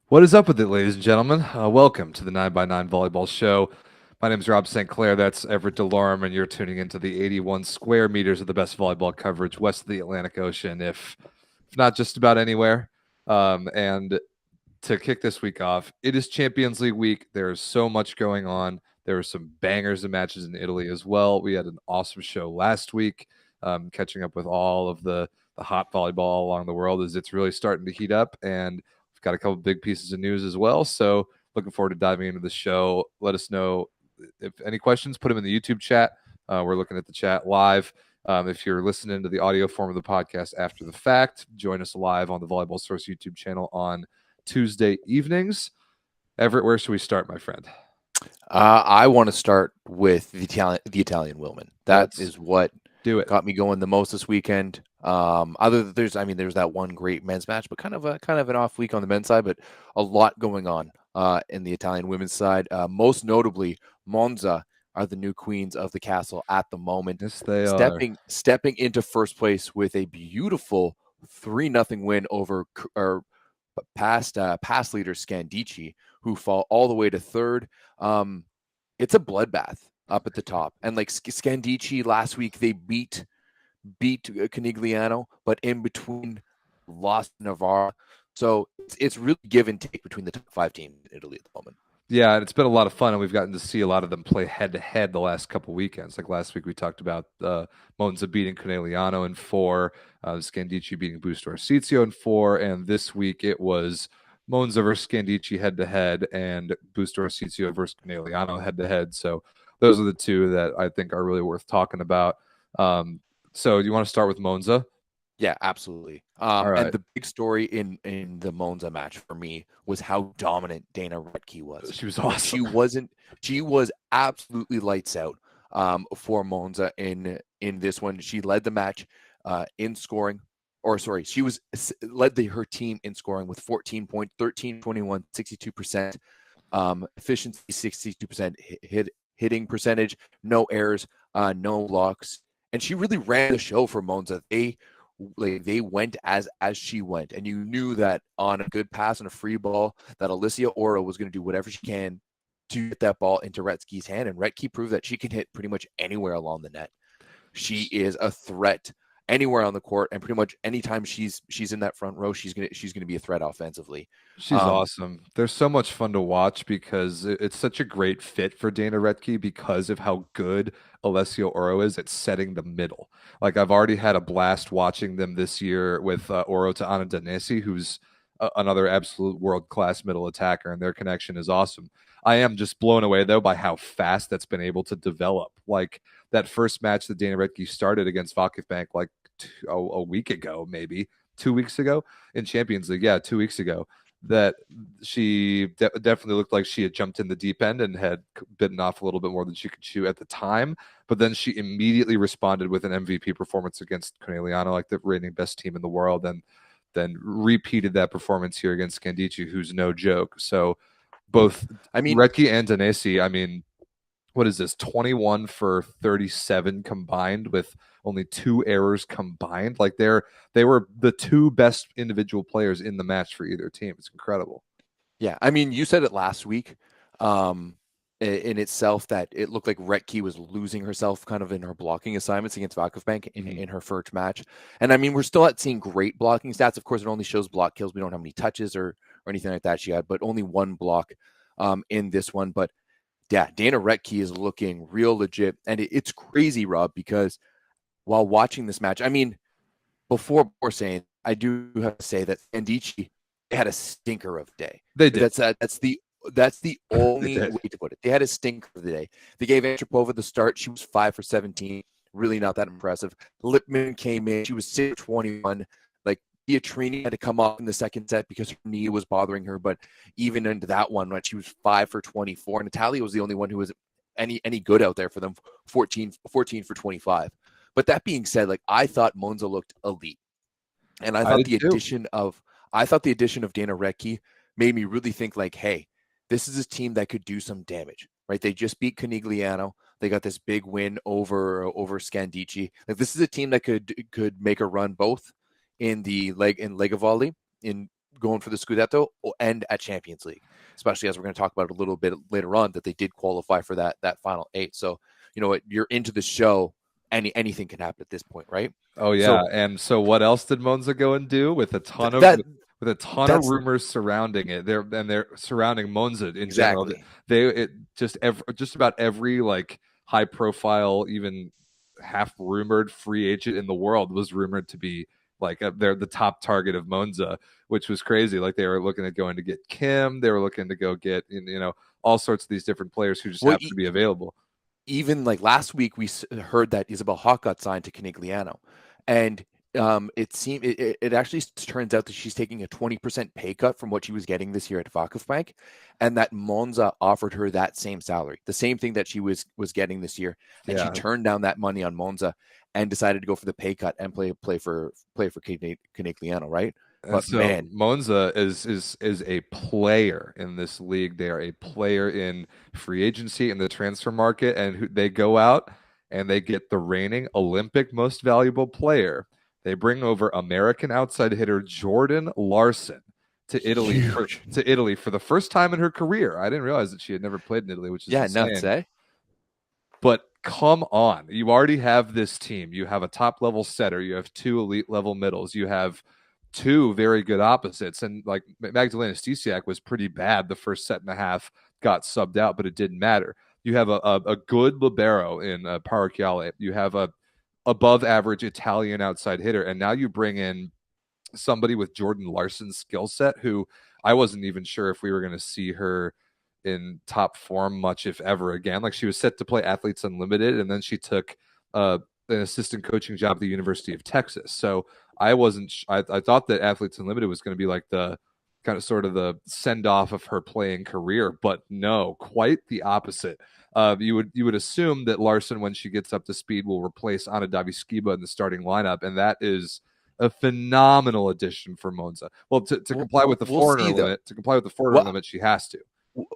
What is up with it, ladies and gentlemen? Welcome to the 9x9 Volleyball Show. My name is Rob St. Clair. That's Everett DeLorme, and you're tuning into the 81 square meters of the best volleyball coverage west of the Atlantic Ocean, if not just about anywhere. And to kick this week off, it is Champions League week. There's so much going on. There were some bangers and matches in Italy as well. We had an awesome show last week, catching up with all of the hot volleyball along the world as it's really starting to heat up. And we've got a couple big pieces of news as well. So looking forward to diving into the show. Let us know if any questions, put them in the YouTube chat. We're looking at the chat live. If you're listening to the audio form of the podcast after the fact, join us live on the Volleyball Source YouTube channel on Tuesday evenings. Everett, where should we start, my friend? I want to start with the Italian women. That is what got me going the most this weekend. Other than there's that one great men's match, but kind of an off week on the men's side, but a lot going on in the Italian women's side. Most notably, Monza are the new queens of the castle at the moment. Yes, they stepping into first place with a beautiful 3-0 win over past leader Scandici, who fall all the way to third. It's a bloodbath up at the top, and like Scandici last week, they beat Conigliano, but in between lost Navarra. So it's really give and take between the top 5 teams in Italy at the moment. Yeah, and it's been a lot of fun, and we've gotten to see a lot of them play head-to-head the last couple weekends. Like last week, we talked about Monza beating Conegliano in 4, Scandici beating Busto Arsizio in 4, and this week it was Monza versus Scandici head-to-head and Busto Arsizio versus Conegliano head-to-head. So those are the two that I think are really worth talking about. So do you want to start with Monza? Yeah, absolutely. Right. And the big story in the Monza match for me was how dominant Dana Rettke was. She was awesome. She was absolutely lights out for Monza in this one. She led the match in scoring, she led her team in scoring with 14 points, 13, 21, 62%, efficiency, 62% hitting percentage, no errors, no blocks. And she really ran the show for Monza. They went as she went, and you knew that on a good pass and a free ball that Alicia Oro was going to do whatever she can to get that ball into Rettke's hand, and Rettke proved that she can hit pretty much anywhere along the net. She is a threat anywhere on the court, and pretty much anytime she's in that front row, she's gonna be a threat offensively. She's awesome. They're so much fun to watch because it's such a great fit for Dana Rettke because of how good Alessio Oro is at setting the middle. Like I've already had a blast watching them this year with Oro to Anna Danesi, who's another absolute world-class middle attacker, and their connection is awesome. I am just blown away, though, by how fast that's been able to develop. Like that first match that Dana Rettke started against Vakifbank like a week ago, maybe 2 weeks ago in Champions League. Yeah, 2 weeks ago. That she definitely looked like she had jumped in the deep end and had bitten off a little bit more than she could chew at the time. But then she immediately responded with an MVP performance against Conegliano, like the reigning best team in the world, and then repeated that performance here against Scandici, who's no joke. So both Rettke and Danesi, what is this, 21 for 37 combined with only 2 errors combined? Like they were the 2 best individual players in the match for either team. It's incredible. Yeah, you said it last week in itself that it looked like Rettke was losing herself kind of in her blocking assignments against Vakifbank in her first match. And we're still not seeing great blocking stats. Of course, it only shows block kills. We don't have any touches or anything like that she had, but only 1 block in this one. But yeah, Dana Rettke is looking real legit. And it's crazy, Rob, because while watching this match, before saying, I do have to say that Scandici had a stinker of a day. They did. That's the only way to put it. They had a stinker of the day. They gave Antropova the start. She was 5 for 17. Really not that impressive. Lipman came in. She was 6 for 21. Like Pietrini had to come off in the second set because her knee was bothering her. But even into that one, when she was 5 for 24, and Natalia was the only one who was any good out there for them, 14 for 25. But that being said, like I thought Monza looked elite, and I thought the addition of Dana Rettke made me really think like, hey, this is a team that could do some damage, right? They just beat Conigliano. They got this big win over Scandici. Like this is a team that could make a run both in the Lega Volley in going for the Scudetto and at Champions League, especially as we're going to talk about a little bit later on that they did qualify for that final 8. So, you know what, you're into the show. Anything can happen at this point, right? Oh yeah, So and so what else did Monza go and do with a ton of that with a ton of that's rumors surrounding it? They're surrounding Monza in general. exactly. Just about every like high profile, even half rumored free agent in the world was rumored to be like they're the top target of Monza, which was crazy. Like they were looking at going to get Kim, they were looking to go get all sorts of these different players who just Well, happen to be available. even like last week, we heard that Isabel Hawk got signed to Canigliano, and it actually turns out that she's taking a 20% pay cut from what she was getting this year at Vakifbank, and that Monza offered her that same salary, the same thing that she was getting this year, and she Yeah, turned down that money on Monza and decided to go for the pay cut and play for Canigliano, right? and But so man, Monza is a player in this league. They are a player in free agency in the transfer market, and they go out and they get the reigning Olympic most valuable player. They bring over American outside hitter Jordan Larson huge. to Italy for the first time in her career. I didn't realize that she had never played in Italy, which is Yeah, nuts, insane. eh? But come on, you already have this team. You have a top level setter. You have two elite level middles. You have two very good opposites. And like Magdalena Stesiak was pretty bad the first set and a half, got subbed out, but it didn't matter. You have a good libero in Paracchiale. You have a above average Italian outside hitter. And now you bring in somebody with Jordan Larson's skill set, who I wasn't even sure if we were going to see her in top form much, if ever again. Like she was set to play Athletes Unlimited, and then she took an assistant coaching job at the University of Texas. So I wasn't. I thought that Athletes Unlimited was going to be like the kind of sort of the send off of her playing career, but no, quite the opposite. You would assume that Larson, when she gets up to speed, will replace Anna Daviskiba in the starting lineup, and that is a phenomenal addition for Monza. Well, to comply with the We'll foreigner see though. limit, What she has to.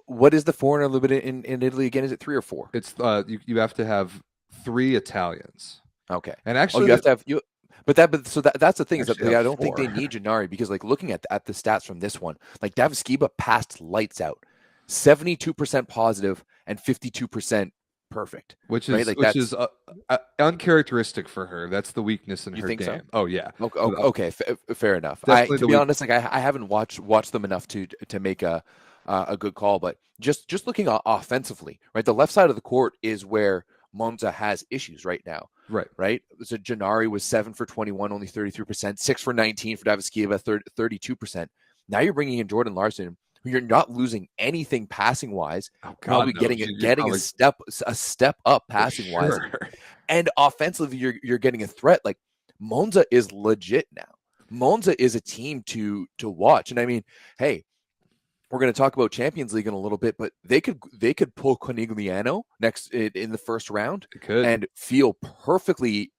what is the foreigner limit in Italy again? Is it 3 or 4? It's you have to have 3 Italians, Okay. and Oh, actually you have to have you. That's the thing is that actually have I don't think they four, need Janari because like looking at the stats from this one, like Daviskiba passed lights out, 72% positive and 52% perfect, right? Like which that's is uncharacteristic for her. That's the weakness in you her think so? game. Oh yeah, Okay, but, okay, fair enough. I definitely to the be weak. honest, like I haven't watched them enough to make a good call, but just looking offensively, right? The left side of the court is where Monza has issues right now, Right. right? So Janari was 7 for 21, only 33%, 6 for 19 for Daviskiva, 32%. Now you're bringing in Jordan Larson, who you're not losing anything passing wise, Oh God, probably no. You're getting probably a step up for passing wise, sure. and offensively you're getting a threat. Like Monza is legit now. Monza is a team to watch, and I mean, hey, we're going to talk about Champions League in a little bit, but they could pull Conigliano next in the first round It could. and feel perfectly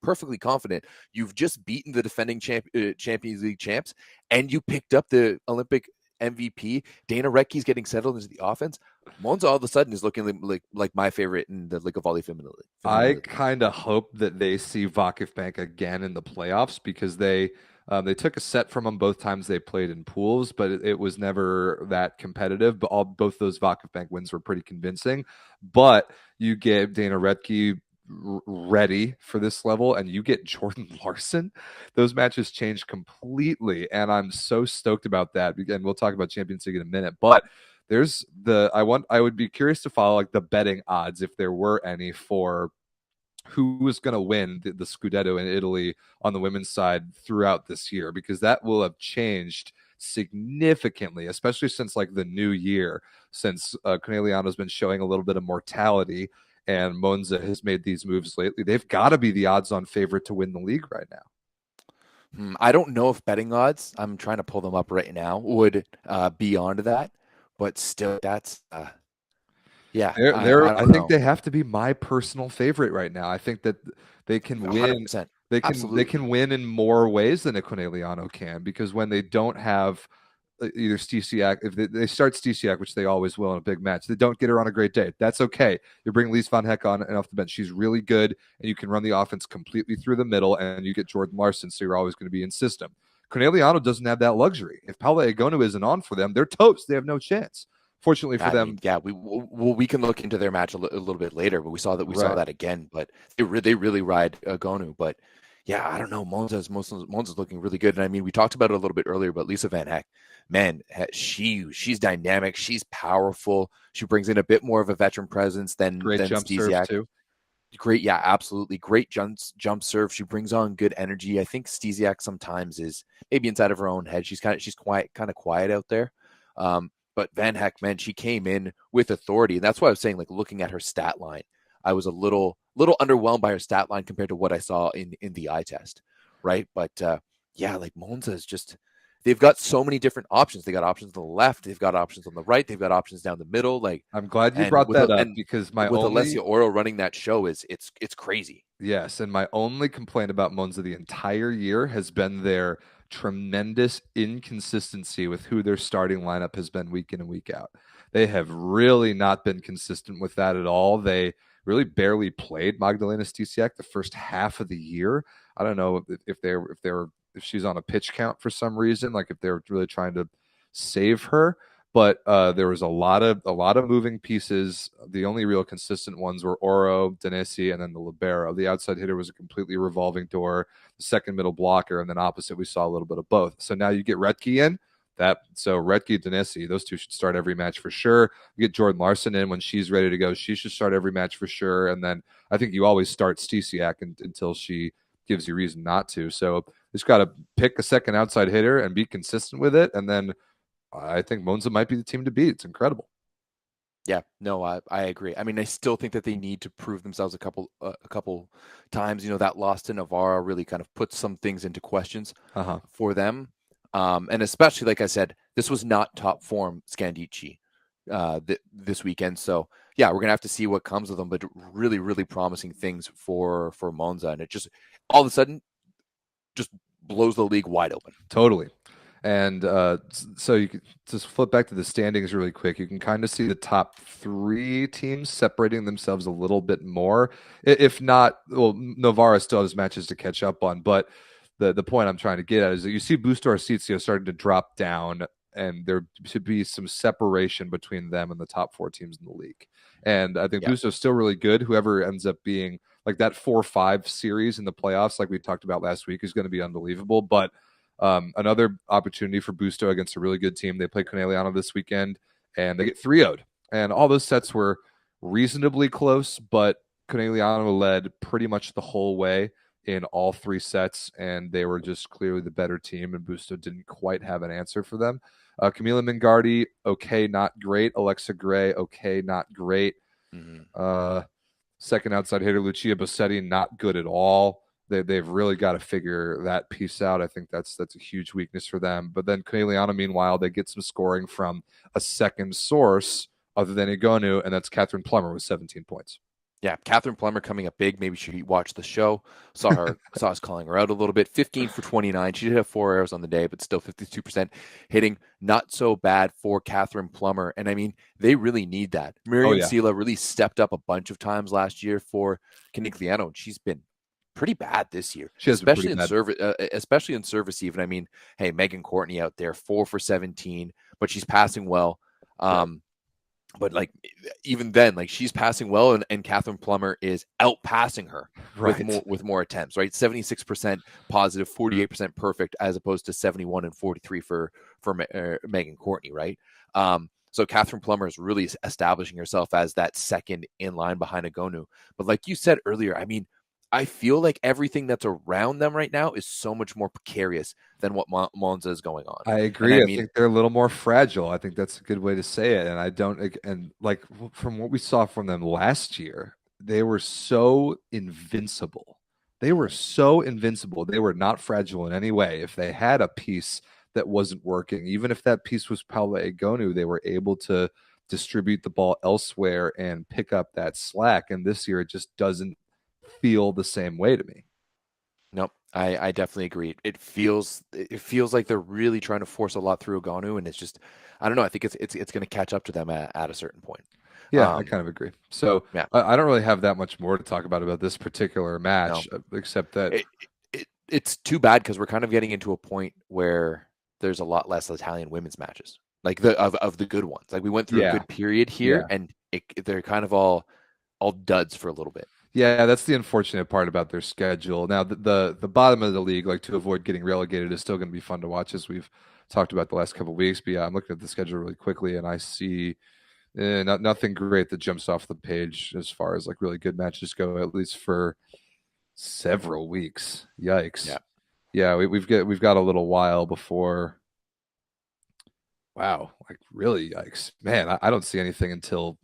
confident. You've just beaten the defending Champions League champs, and you picked up the Olympic MVP. Dana Rettke's getting settled into the offense. Monza all of a sudden is looking like my favorite in the Lega Volley Femminile. I kind of hope that they see Vakif again in the playoffs because they took a set from them both times they played in pools, but it was never that competitive. But both those Vakif wins were pretty convincing. But you get Dana Rettke ready for this level, and you get Jordan Larson. Those matches changed completely, and I'm so stoked about that. Again, we'll talk about Champions League in a minute, but I would be curious to follow like the betting odds if there were any for who was going to win the Scudetto in Italy on the women's side throughout this year, because that will have changed significantly, especially since like the new year, since Conegliano's been showing a little bit of mortality and Monza has made these moves lately. They've got to be the odds-on favorite to win the league right now. I don't know if betting odds, I'm trying to pull them up right now, would be onto that, but still, that's yeah, I I don't think know. they have to be my personal favorite right now. I think that they can win. 100%. They Absolutely. can win in more ways than a Corneliano can, because when they don't have either Stesiak, if they start Stesiak, which they always will in a big match, they don't get her on a great day. That's okay. You bring Lise Van Heck on and off the bench. She's really good, and you can run the offense completely through the middle, and you get Jordan Larson, so you're always going to be in system. Corneliano doesn't have that luxury. If Paula Egonu isn't on for them, they're toast. They have no chance. Fortunately for I mean, them, yeah, we can look into their match a little bit later, but we saw right. that again. But they really ride Gonu. But yeah, I don't know. Monza's looking really good, and I mean, we talked about it a little bit earlier, but Lisa Van Heck, man, she's dynamic, she's powerful. She brings in a bit more of a veteran presence Great than jump serve Stesiak. too. Great, yeah, absolutely great jump serve. She brings on good energy. I think Stesiak sometimes is maybe inside of her own head. She's kind of quiet out there. But Van Heck, man, she came in with authority, and that's why I was saying, like, looking at her stat line, I was a little underwhelmed by her stat line compared to what I saw in the eye test, right? But yeah, like Monza is just, they've got so many different options. They got options on the left, they've got options on the right, they've got options down the middle. Like, I'm glad you and brought with that up and because my with only Alessia Oro running that show is it's crazy. yes, and my only complaint about Monza the entire year has been their tremendous inconsistency with who their starting lineup has been week in and week out. They have really not been consistent with that at all. They really barely played Magdalena Stesiak the first half of the year. I don't know if she's on a pitch count for some reason, like if they're really trying to save her. But there was a lot of moving pieces. The only real consistent ones were Oro, Danesi, and then the libero. The outside hitter was a completely revolving door. The second middle blocker, and then opposite we saw a little bit of both. So now you get Retke in. Retke, Danesi, those two should start every match for sure. You get Jordan Larson in when she's ready to go. She should start every match for sure. And then I think you always start Stesiak until she gives you reason not to. So just got to pick a second outside hitter and be consistent with it, and then I think Monza might be the team to beat. It's incredible. Yeah, no, I agree. I mean, I still think that they need to prove themselves a couple times. You know, that loss to Navarra really kind of puts some things into questions Uh-huh. for them. And especially, like I said, this was not top form Scandici this weekend. So yeah, we're gonna have to see what comes of them. But really, really promising things for Monza, and it just all of a sudden just blows the league wide open. Totally. And so you could just flip back to the standings really quick. You can kind of see the top three teams separating themselves a little bit more. If not, well, Novara still has matches to catch up on. But the point I'm trying to get at is that you see Busto Arsizio starting to drop down, and there should be some separation between them and the top four teams in the league. And I think Yeah. Busto's still really good. Whoever ends up being like that 4-5 series in the playoffs, like we talked about last week, is going to be unbelievable. But another opportunity for Busto against a really good team. They play Corneliano this weekend, and they get 3-0'd. And all those sets were reasonably close, but Corneliano led pretty much the whole way in all three sets, and they were just clearly the better team, and Busto didn't quite have an answer for them. Camila Mingardi, okay, not great. Alexa Gray, okay, not great. Mm-hmm. Second outside hitter, Lucia Bossetti, not good at all. They've really got to figure that piece out. I think that's a huge weakness for them. But then Corneliano, meanwhile, they get some scoring from a second source other than Egonu, and that's Catherine Plummer with 17 points. Yeah, Catherine Plummer coming up big. Maybe she watched the show, saw us calling her out a little bit. 15 for 29. She did have 4 errors on the day, but still 52% hitting. Not so bad for Catherine Plummer. And I mean, they really need that. Miriam Sela really stepped up a bunch of times last year for Canigliano, and she's been pretty bad this year, She has been especially pretty in bad. service. Especially in service, even. I mean, hey, Megan Courtney out there, 4 for 17, but she's passing well. Right. But like even then, like she's passing well, and Catherine Plummer is outpassing her Right. with more attempts. Right, 76% positive, 48% perfect, as opposed to 71 and 43 for Megan Courtney. Right. So Catherine Plummer is really establishing herself as that second in line behind Egonu. But like you said earlier, I mean, I feel like everything that's around them right now is so much more precarious than what Monza is going on. I And agree. I I mean, think they're a little more fragile. I think that's a good way to say it. And I don't, and like from what we saw from them last year, they were so invincible. They were so invincible. They were not fragile in any way. If they had a piece that wasn't working, even if that piece was Paula Egonu, they were able to distribute the ball elsewhere and pick up that slack. And this year, it just doesn't feel the same way to me. nope, I definitely agree. It feels like they're really trying to force a lot through Ogonu, and it's just I don't know. I think it's going to catch up to them at a certain point. Yeah, I Um, kind of agree. So yeah, I don't really have that much more to talk about this particular no, match, except that it, it it's too bad because we're kind of getting into a point where there's a lot less Italian women's matches, like of the good ones. Like we went through a Yeah, good period here, yeah. and they're kind of all duds for a little bit. Yeah, that's the unfortunate part about their schedule. Now, the bottom of the league, like to avoid getting relegated, is still going to be fun to watch, as we've talked about the last couple of weeks. But yeah, I'm looking at the schedule really quickly, and I see nothing great that jumps off the page as far as like really good matches go, at least for several weeks. Yikes! Yeah. Yeah, we've got a little while before. Wow, like really yikes, man! I don't see anything until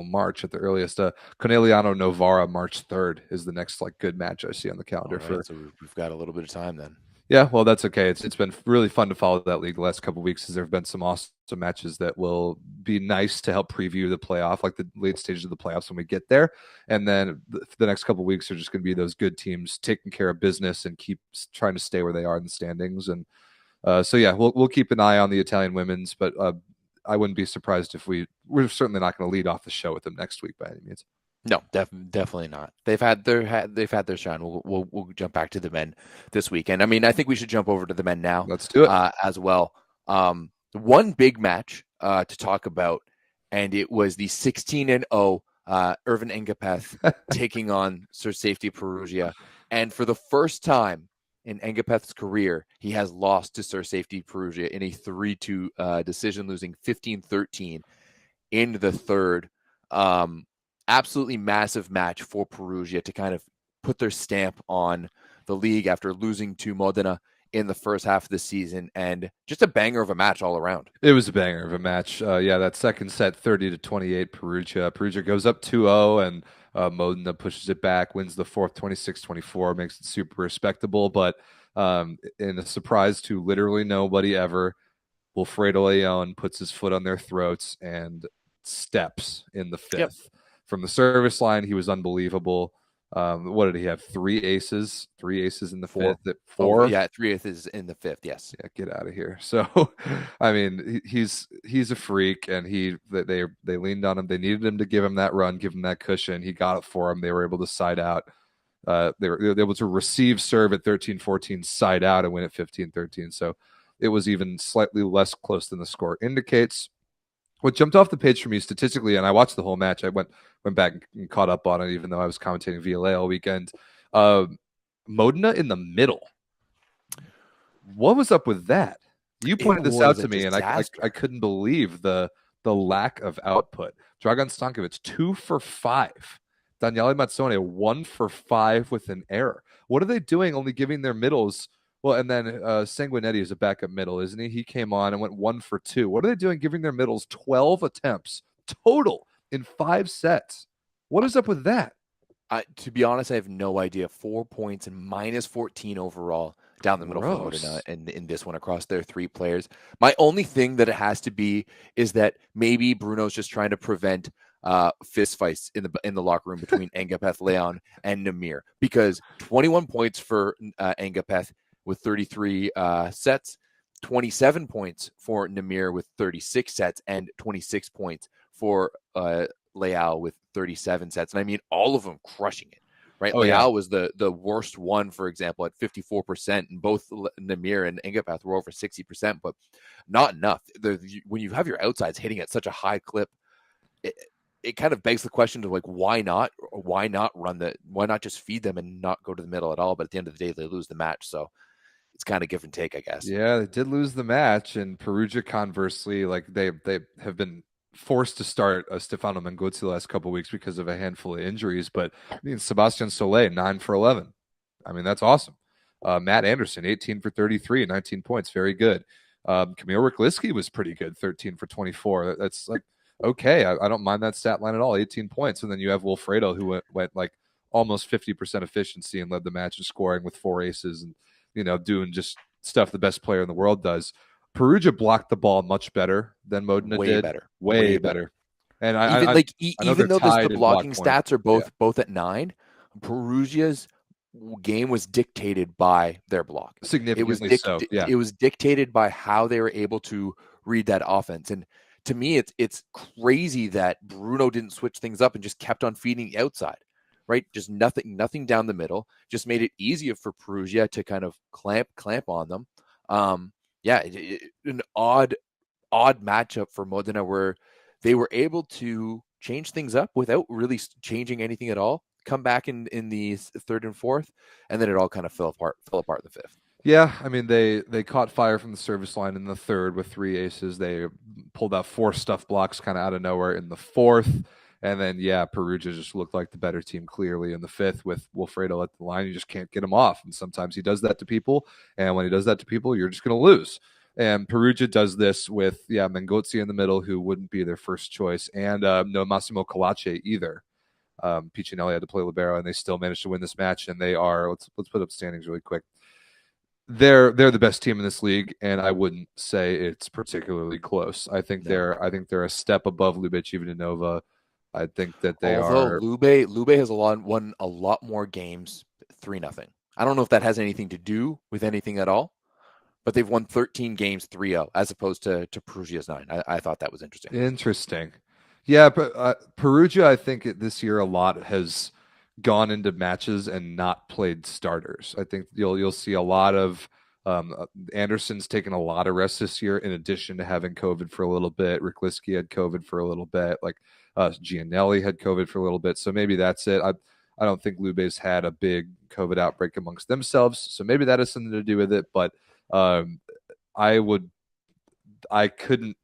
March at the earliest. Conegliano Novara March 3rd is the next like good match I see on the All calendar right, for. so we've got a little bit of time then. Yeah, well, that's okay. It's been really fun to follow that league the last couple of weeks, as there have been some awesome matches that will be nice to help preview the playoff, like the late stages of the playoffs when we get there. And then the next couple of weeks are just going to be those good teams taking care of business and keep trying to stay where they are in the standings. And so yeah, we'll keep an eye on the Italian women's, but I wouldn't be surprised if we're certainly not going to lead off the show with them next week by any means. No, definitely not. They've had their shine. We'll jump back to the men this weekend. I mean, I think we should jump over to the men now. Let's do it. As well. One big match to talk about, and it was the 16-0 Irvin Ngapeth taking on Sir Safety Perugia, and for the first time in Ngapeth's career, he has lost to Sir Safety Perugia in a 3-2 decision, losing 15-13 in the third. Absolutely massive match for Perugia to kind of put their stamp on the league after losing to Modena in the first half of the season, and just a banger of a match all around. It was a banger of a match. Yeah, that second set, 30-28, Perugia. Perugia goes up 2-0, and Modena pushes it back, wins the fourth 26-24, makes it super respectable. But in a surprise to literally nobody ever, Wilfredo Leon puts his foot on their throats and steps in the fifth. Yep. From the service line, he was unbelievable. What did he have? Three aces in the fifth. Four? Oh, yeah, 3 aces in the fifth. Yes. Yeah, get out of here. So, I mean, he's a freak, and they leaned on him. They needed him to give him that run, give him that cushion. He got it for him. They were able to side out. They were able to receive serve at 13-14, side out, and win at 15-13. So it was even slightly less close than the score indicates. What jumped off the page for me statistically, and I watched the whole match. I went back and caught up on it, even though I was commentating VLA all weekend. Modena in the middle. What was up with that? You pointed this out to me, and I couldn't believe the lack of output. Dragan Stankovic, 2 for 5. Daniele Mazzone, 1 for 5 with an error. What are they doing? Only giving their middles. Well, and then Sanguinetti is a backup middle, isn't he? He came on and went 1 for 2. What are they doing giving their middles 12 attempts total in 5 sets? What is up with that? To be honest, I have no idea. 4 points and minus 14 overall down the middle for Modena in this one across their 3 players. My only thing that it has to be is that maybe Bruno's just trying to prevent fist fights in the locker room between Ngapeth, Leon, and Namir, because 21 points for Ngapeth with 33 sets, 27 points for Namir with 36 sets, and 26 points for Leao with 37 sets. And I mean, all of them crushing it, right? Oh, Leao yeah. was the worst one, for example, at 54%, and both Namir and Ngapeth were over 60%, but not enough. When you have your outsides hitting at such a high clip, it kind of begs the question to like, why not just feed them and not go to the middle at all? But at the end of the day, they lose the match. So it's kind of give and take, I guess. Yeah, they did lose the match, and Perugia, conversely, like they have been forced to start Stefano Menguzzi the last couple of weeks because of a handful of injuries. But I mean, Sebastian Solé, 9 for 11. I mean, that's awesome. Matt Anderson, 18 for 33, 19 points, very good. Kamil Rykliski was pretty good, 13 for 24. That's like okay. I don't mind that stat line at all, 18 points. And then you have Wilfredo, who went like almost 50% efficiency and led the match in scoring with 4 aces and doing just stuff the best player in the world does. Perugia blocked the ball much better than Modena did. Way better. And even though the blocking stats are both at 9, Perugia's game was dictated by their block. Significantly so. Yeah. It was dictated by how they were able to read that offense. And to me, it's crazy that Bruno didn't switch things up and just kept on feeding the outside. right? Just nothing down the middle. Just made it easier for Perugia to kind of clamp on them. Yeah, an odd matchup for Modena where they were able to change things up without really changing anything at all. Come back in the third and fourth, and then it all kind of fell apart in the fifth. Yeah, I mean they caught fire from the service line in the third with three aces. They pulled out four stuff blocks kind of out of nowhere in the fourth. And then yeah, Perugia just looked like the better team clearly in the fifth with Wilfredo at the line. You just can't get him off. And sometimes he does that to people. And when he does that to people, you're just gonna lose. And Perugia does this with Mengozzi in the middle, who wouldn't be their first choice, and no Massimo Colace either. Piccinelli had to play libero, and they still managed to win this match. And they are let's put up standings really quick. They're the best team in this league, and I wouldn't say it's particularly close. I think they're a step above Lubech Ivanova. I think that they Although are. Lube has won a lot more games, 3-0. I don't know if that has anything to do with anything at all, but they've won 13 games 3-0 as opposed to Perugia's 9. I thought that was interesting. Interesting. Yeah, but Perugia, I think this year a lot has gone into matches and not played starters. I think you'll see a lot of Anderson's taken a lot of rest this year, in addition to having COVID for a little bit. Rikliski had COVID for a little bit. Like Gianelli had COVID for a little bit. So maybe that's it. I don't think Lube's had a big COVID outbreak amongst themselves. So maybe that has something to do with it. But I couldn't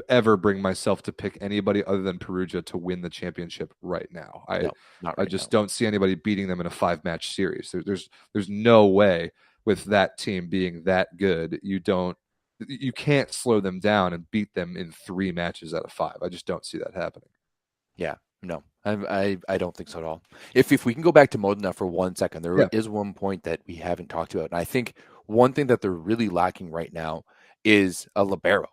ever bring myself to pick anybody other than Perugia to win the championship right now. I just don't see anybody beating them in a 5-match series. There's no way with that team being that good. You can't slow them down and beat them in 3 matches out of 5. I just don't see that happening. Yeah, no, I don't think so at all. If we can go back to Modena for 1 second, there is one point that we haven't talked about, and I think one thing that they're really lacking right now is a libero.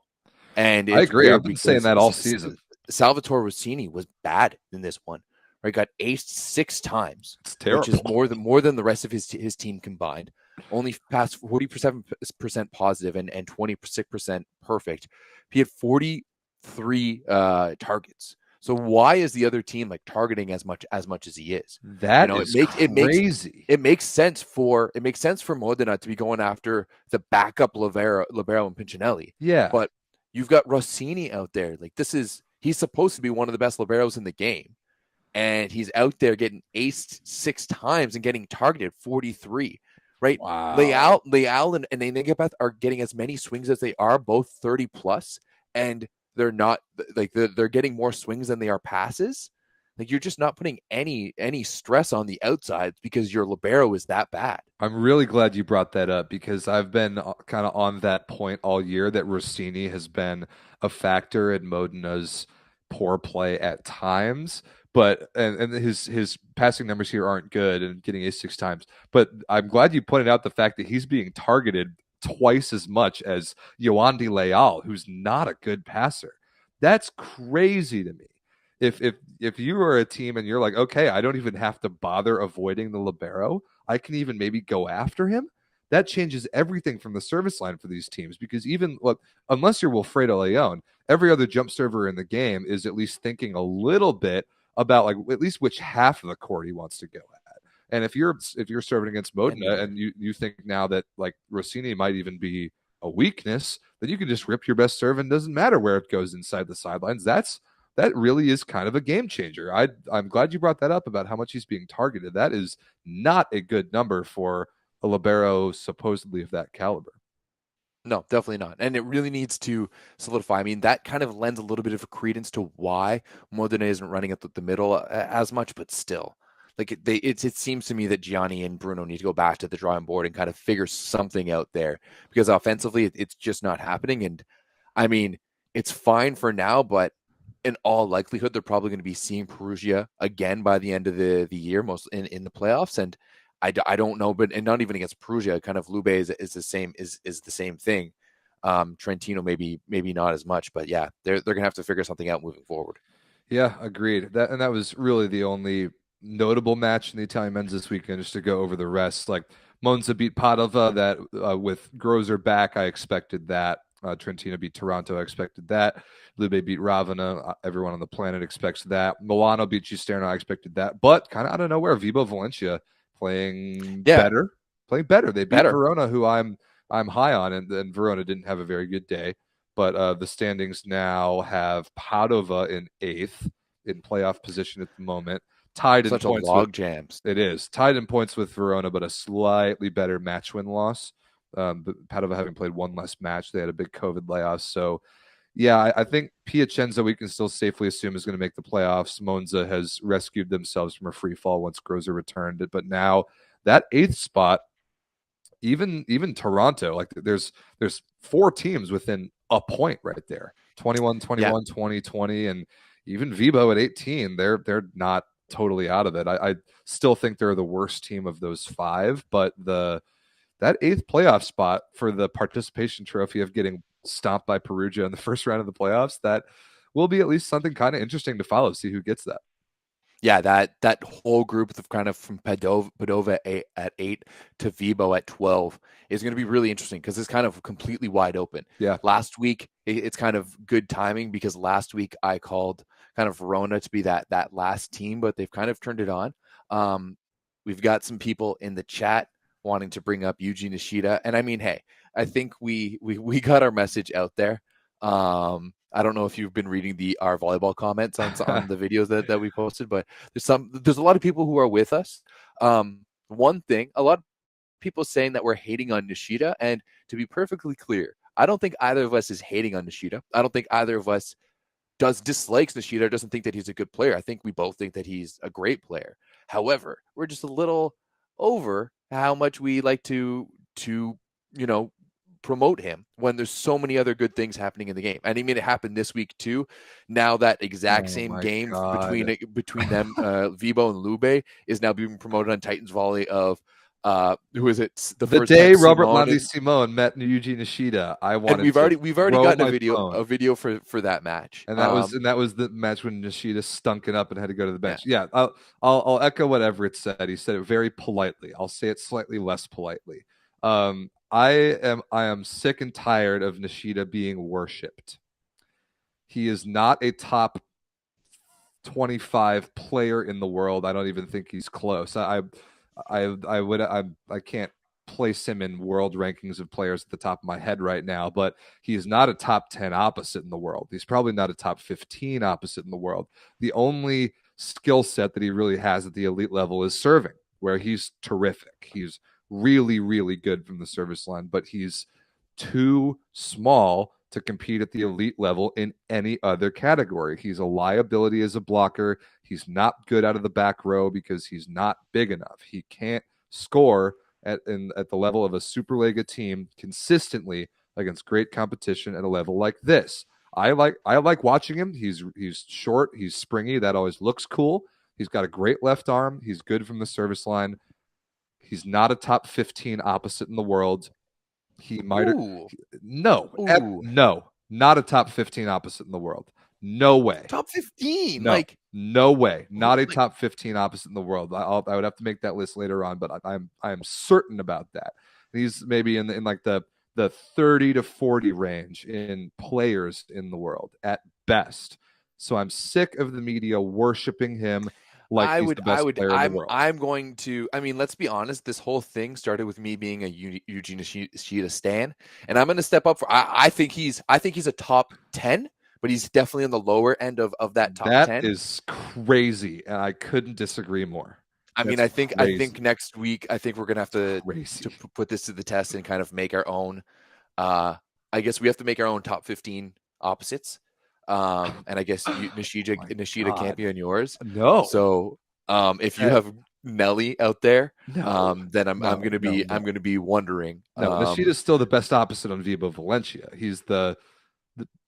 And I agree. I've been saying that all season. Salvatore Rossini was bad in this one. Right, got aced 6 times, it's terrible, which is more than the rest of his team combined. Only passed 47% positive and 26% perfect. He had 43 targets. So why is the other team like targeting as much as he is? That is crazy. It makes sense for Modena to be going after the backup libero and Piccinelli. Yeah, but you've got Rossini out there. Like he's supposed to be one of the best liberos in the game, and he's out there getting aced 6 times and getting targeted 43. Right? Wow. Leal and Ngapeth are getting as many swings as they are, both 30 plus, and they're not like they're getting more swings than they are passes. Like you're just not putting any stress on the outsides because your libero is that bad. I'm really glad you brought that up because I've been kind of on that point all year that Rossini has been a factor in Modena's poor play at times. But and his passing numbers here aren't good and getting ace 6 times. But I'm glad you pointed out the fact that he's being targeted twice as much as Yoandi Leal, who's not a good passer. That's crazy to me. If you are a team and you're like, okay, I don't even have to bother avoiding the libero, I can even maybe go after him. That changes everything from the service line for these teams because unless you're Wilfredo Leon, every other jump server in the game is at least thinking a little bit about like at least which half of the court he wants to go at. And if you're serving against Modena and you think now that like Rossini might even be a weakness, then you can just rip your best serve and it doesn't matter where it goes inside the sidelines. That really is kind of a game changer. I'm glad you brought that up about how much he's being targeted. That is not a good number for a libero supposedly of that caliber. No, definitely not. And it really needs to solidify. I mean, that kind of lends a little bit of a credence to why Modena isn't running at the middle as much, but still. Like it seems to me that Gianni and Bruno need to go back to the drawing board and kind of figure something out there because offensively it's just not happening. And I mean, it's fine for now, but in all likelihood, they're probably going to be seeing Perugia again by the end of the year, most in the playoffs. And I don't know, but and not even against Perugia, kind of Lube is the same thing. Trentino maybe not as much, but yeah, they're gonna have to figure something out moving forward. Yeah, agreed. That was really the only notable match in the Italian men's this weekend. Just to go over the rest, like Monza beat Padova. That with Grozer back, I expected that. Trentina beat Toronto. I expected that. Lube beat Ravena. Everyone on the planet expects that. Milano beat Cisterna. I expected that. But kind of out of nowhere, Vibo Valencia playing Yeah, better. Playing better. They beat better. Verona, who I'm high on, and Verona didn't have a very good day. But the standings now have Padova in 8th in playoff position at the moment, tied in Such a points with log jams. it is tied in points with Verona, but a slightly better match win loss. But Padova having played one less match, they had a big COVID layoff. So, yeah, I think Piacenza we can still safely assume is going to make the playoffs. Monza has rescued themselves from a free fall once Grozer returned. But now that 8th spot, even Toronto, like there's 4 teams within a point right there. 21, Yeah, 21, 20, 20, and even Vibo at 18, they're not totally out of it. I still think they're the worst team of those 5, but that 8th playoff spot for the participation trophy of getting stomped by Perugia in the first round of the playoffs, that will be at least something kind of interesting to follow, see who gets that. yeah, that whole group of kind of from Padova at 8 to Vibo at 12 is going to be really interesting because it's kind of completely wide open. Yeah. Last week, it's kind of good timing because last week I called kind of Verona to be that last team, but they've kind of turned it on. We've got some people in the chat wanting to bring up Yuji Nishida, and I mean, hey, I think we got our message out there. I don't know if you've been reading our volleyball comments on the videos that we posted, but there's a lot of people who are with us. One thing, a lot of people saying that we're hating on Nishida, and to be perfectly clear, I don't think either of us is hating on Nishida. I don't think either of us dislikes Nishida, doesn't think that he's a good player. I think we both think that he's a great player. However, we're just a little over how much we like to promote him when there's so many other good things happening in the game. And I mean, it happened this week too. Now that exact Oh same my game God. between them, Vibo and Lube, is now being promoted on Titans Volley of who is it? The first day time Robert Simone Landi Simone met Yuji Nishida, I and wanted we've to already throw gotten my phone. a video for that match. And that was the match when Nishida stunk it up and had to go to the Yeah. bench. Yeah, I'll echo what Everett said. He said it very politely. I'll say it slightly less politely. I am sick and tired of Nishida being worshipped. He is not a top 25 player in the world. I don't even think he's close. I can't place him in world rankings of players at the top of my head right now, but he is not a top 10 opposite in the world. He's probably not a top 15 opposite in the world. The only skill set that he really has at the elite level is serving, where he's terrific. He's really, really good from the service line, but he's too small to compete at the elite level in any other category. He's a liability as a blocker. He's not good out of the back row because he's not big enough. He can't score at the level of a Superlega team consistently against great competition at a level like this. I like watching him. He's short, he's springy. That always looks cool. He's got a great left arm. He's good from the service line. He's not a top 15 opposite in the world. He might Ooh. no, Ooh. no, not a top 15 opposite in the world. No way. Top 15. No, Like, no way. Not a like top 15 opposite in the world. I would have to make that list later on, but I am certain about that. He's maybe in like the 30 to 40 range in players in the world at best. So I'm sick of the media worshiping him like he's the best player in the world. I'm going to, I mean, let's be honest. This whole thing started with me being a Eugene Ishida stan, and I'm going to step up I think he's a top 10, but he's definitely on the lower end of that top That 10. is crazy, and I couldn't disagree more. I mean, That's I crazy. think next week, I think we're going to have to put this to the test and kind of make our own, I guess we have to make our own top 15 opposites. And I guess Nishida can't be on yours. No. So if you have Nelly out there, then I'm gonna be wondering. No, Nishida's still the best opposite on Vibo Valencia. He's the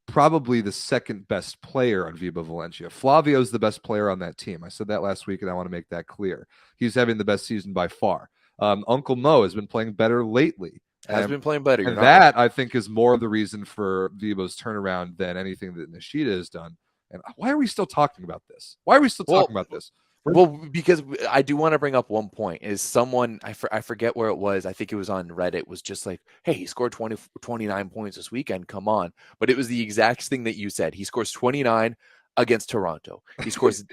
probably the second best player on Vibo Valencia. Flavio's the best player on that team. I said that last week, and I want to make that clear. He's having the best season by far. Uncle Mo has been playing better lately. Been playing better. And that, I think, is more of the reason for Vibo's turnaround than anything that Nishida has done. And why are we still talking about this? Why are we still talking about this? Well, because I do want to bring up one point is someone, I forget where it was. I think it was on Reddit, was just like, hey, he scored 29 points this weekend. Come on. But it was the exact thing that you said. He scores 29 against Toronto. He scores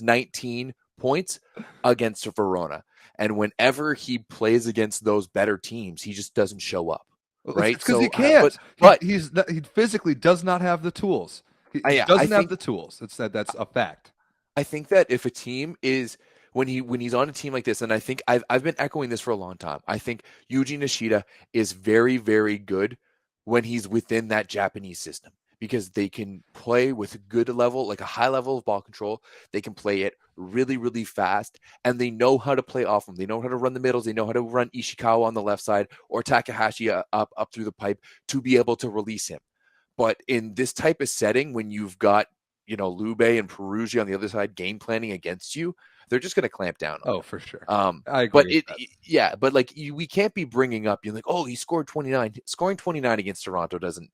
19 points against Verona. And whenever he plays against those better teams, he just doesn't show up. It's Right. because he So, can't. but He physically does not have the tools. He yeah, I doesn't have think the tools. That's a fact. I think that if a team is when he's on a team like this, and I think I've been echoing this for a long time. I think Yuji Nishida is very, very good when he's within that Japanese system because they can play with a good level, like a high level of ball control. They can play it really, really fast, and they know how to play off them. They know how to run the middles. They know how to run Ishikawa on the left side or Takahashi up through the pipe to be able to release him. But in this type of setting, when you've got Lube and Perugia on the other side game planning against you, they're just going to clamp down on Oh, him. for sure. I But agree with that. yeah, but like we can't be bringing up, you're like, oh, he scored 29. Scoring 29 against Toronto doesn't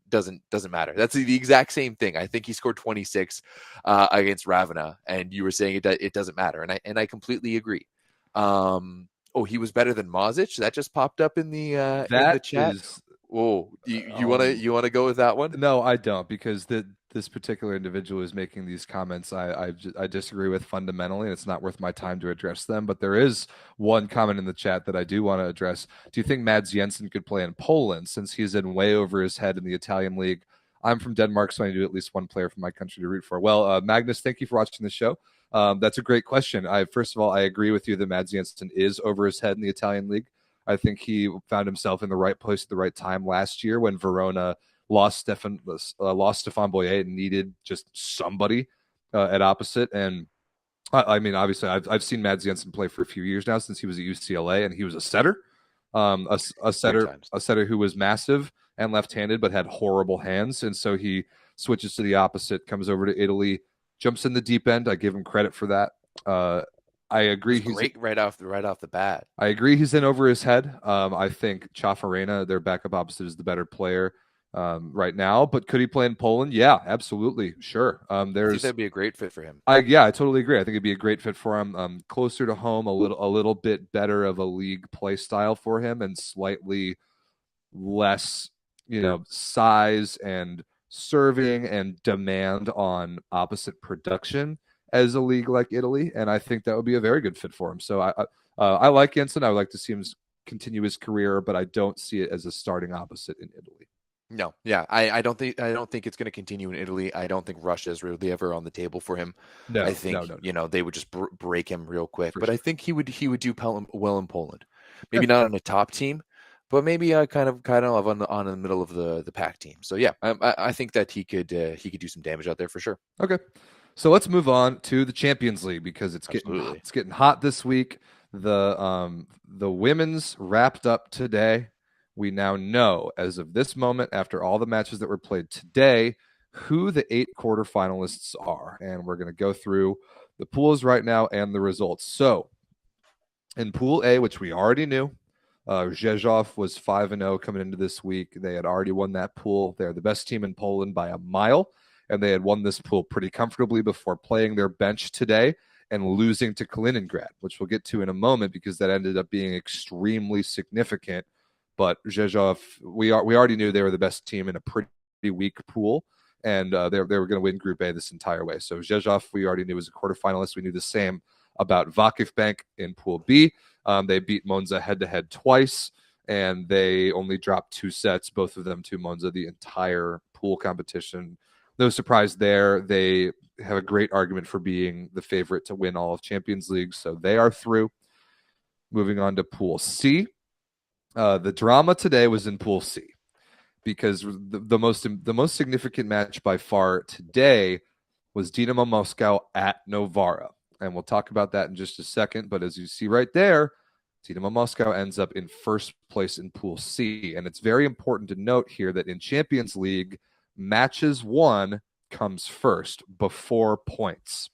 matter. That's the exact same thing. I think he scored 26 against Ravena, and you were saying it doesn't matter, and I completely agree. Oh, he was better than Mazic. That just popped up in the That chat. is Oh, you wanna go with that one? No, I don't, because this particular individual is making these comments I disagree with fundamentally, and it's not worth my time to address them. But there is one comment in the chat that I do want to address. Do you think Mads Jensen could play in Poland since he's in way over his head in the Italian league? I'm from Denmark, so I need at least one player from my country to root for. Well, Magnus, thank you for watching the show. That's a great question. First of all, I agree with you that Mads Jensen is over his head in the Italian league. I think he found himself in the right place at the right time last year when Verona lost Stefan Boyer and needed just somebody at opposite. And I mean, obviously, I've seen Mads Jensen play for a few years now since he was at UCLA, and he was a setter, Great times. a setter who was massive and left-handed but had horrible hands, and so he switches to the opposite, comes over to Italy, jumps in the deep end. I give him credit for that. I agree. He's great right off the bat. I agree he's in over his head. I think Chafarena, their backup opposite, is the better player right now. But could he play in Poland? Yeah, absolutely. Sure. I think that'd be a great fit for him. I totally agree. I think it'd be a great fit for him. Closer to home, a little bit better of a league play style for him, and slightly less, size and serving and demand on opposite production as a league like Italy, and I think that would be a very good fit for him. So I like Jensen. I would like to see him continue his career, but I don't see it as a starting opposite in Italy. No, yeah, I don't think it's going to continue in Italy. I don't think Russia is really ever on the table for him. No, I think no. they would just break him real quick. For but sure. I think he would do well in Poland. Maybe not on a top team, but maybe kind of on the middle of the pack team. So yeah, I think that he could do some damage out there for sure. Okay. So let's move on to the Champions League because it's getting hot this week. The women's wrapped up today. We now know, as of this moment, after all the matches that were played today, who the 8 quarterfinalists are, and we're going to go through the pools right now and the results. So, in Pool A, which we already knew, Rzeszów was 5-0 coming into this week. They had already won that pool. They're the best team in Poland by a mile, and they had won this pool pretty comfortably before playing their bench today and losing to Kaliningrad, which we'll get to in a moment because that ended up being extremely significant. But Rzeszów, we already knew they were the best team in a pretty weak pool, and they were going to win Group A this entire way. So Rzeszów, we already knew was a quarterfinalist. We knew the same about Vakif Bank in Pool B. They beat Monza head-to-head twice, and they only dropped 2 sets, both of them to Monza the entire pool competition. No surprise there. They have a great argument for being the favorite to win all of Champions League, so they are through. Moving on to Pool C. The drama today was in Pool C because the most significant match by far today was Dinamo Moscow at Novara. And we'll talk about that in just a second. But as you see right there, Dinamo Moscow ends up in first place in Pool C. And it's very important to note here that in Champions League, matches won comes first before points.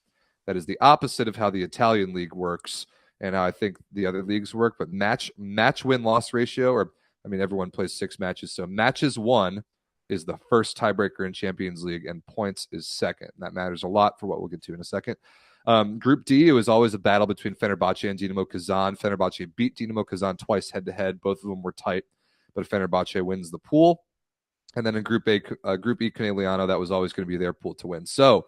That is the opposite of how the Italian league works and how I think the other leagues work. But match win-loss ratio, everyone plays 6 matches. So matches won is the first tiebreaker in Champions League, and points is second. That matters a lot for what we'll get to in a second. Group D, it was always a battle between Fenerbahce and Dinamo Kazan. Fenerbahce beat Dinamo Kazan twice head-to-head. Both of them were tight, but Fenerbahce wins the pool. And then in Group A, Group E, Conegliano, that was always going to be their pool to win. So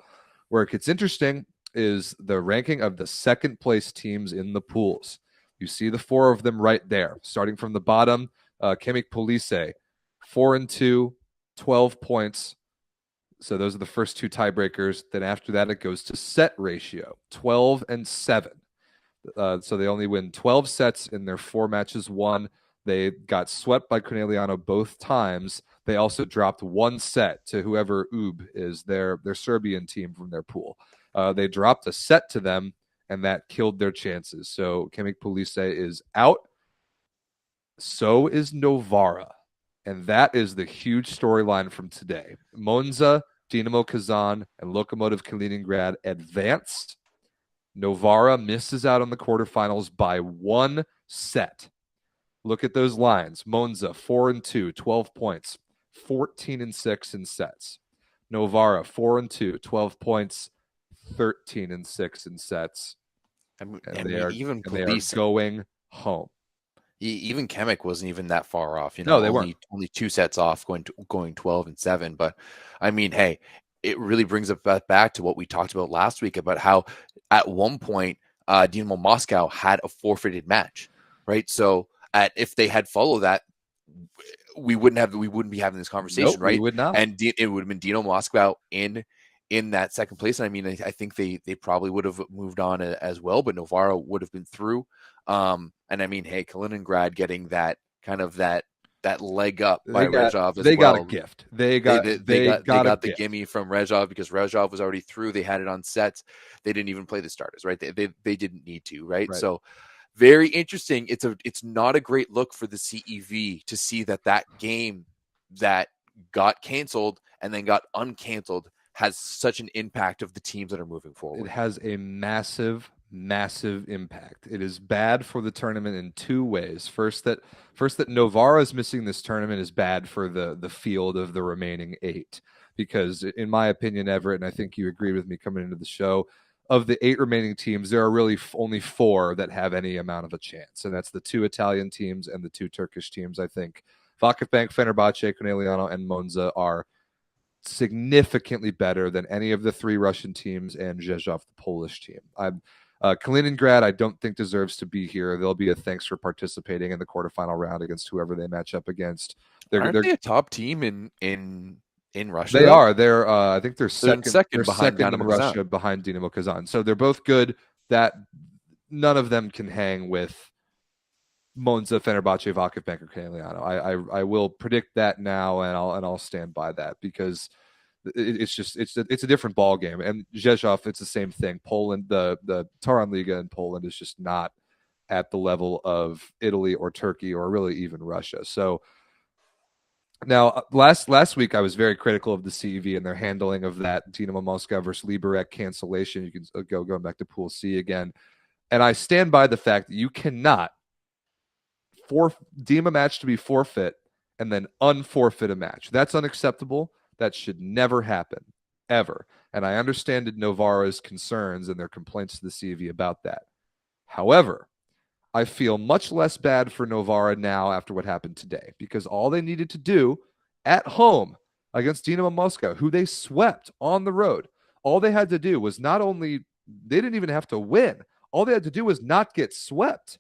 where it gets interesting is the ranking of the second place teams in the pools. You see the four of them right there, starting from the bottom. Kemik Police, 4-2, 12 points. So those are the first two tiebreakers. Then after that, it goes to set ratio, 12-7. So they only win 12 sets in their 4 matches won. They got swept by Conegliano both times. They also dropped 1 set to whoever UB is, their Serbian team from their pool. They dropped a set to them, and that killed their chances. So Kemik Police is out. So is Novara. And that is the huge storyline from today. Monza, Dinamo Kazan, and Lokomotiv Kaliningrad advanced. Novara misses out on the quarterfinals by 1 set. Look at those lines. Monza, 4-2, 12 points, 14-6 in sets. Novara, 4-2, 12 points, 13-6 in sets. And they are going home. Even Kemik wasn't even that far off. No, they weren't. Only 2 sets off, going 12-7. But I mean, hey, it really brings us back to what we talked about last week about how at one point Dinamo Moscow had a forfeited match, right? So if they had followed that, we wouldn't be having this conversation, right? We would not. And it would have been Dinamo Moscow in that second place. And I mean, I think they probably would have moved on as well, but Novara would have been through. And I mean, hey, Kaliningrad getting that kind of that leg up by Rezhov as well. They got a gift. They got the gimme from Rezhov because Rezhov was already through. They had it on sets. They didn't even play the starters, right? They didn't need to, right? So very interesting. It's not a great look for the CEV to see that game that got canceled and then got uncanceled has such an impact of the teams that are moving forward. It has a massive impact. It is bad for the tournament in 2 ways. First, that Novara is missing this tournament is bad for the field of the remaining 8, because in my opinion, Everett, and I think you agreed with me coming into the show, of the 8 remaining teams, there are really only 4 that have any amount of a chance, and that's the 2 Italian teams and the 2 Turkish teams. I think Vakifbank, Fenerbahce, Conegliano, and Monza are significantly better than any of the 3 Russian teams and Rzeszów, the Polish team. Kaliningrad, I don't think deserves to be here. There'll be a thanks for participating in the quarterfinal round against whoever they match up against. Aren't they a top team in Russia? They are. They're I think they're second behind in Russia behind Dinamo Kazan. So they're both good. That none of them can hang with Monza, Fenerbahce, Vakifbank, or Conegliano. I will predict that now, and I'll stand by that, because it's a different ball game. And Rzeszów, it's the same thing. Poland, the Taran Liga in Poland is just not at the level of Italy or Turkey or really even Russia. So now last week I was very critical of the CEV and their handling of that Dinamo Moscow versus Liberec cancellation. You can going back to Pool C again, and I stand by the fact that you cannot deem a match to be forfeit and then unforfeit a match. That's unacceptable. That should never happen, ever. And I understand Novara's concerns and their complaints to the CEV about that. However, I feel much less bad for Novara now after what happened today, because all they needed to do at home against Dinamo Moscow, who they swept on the road, all they had to do was they didn't even have to win. All they had to do was not get swept.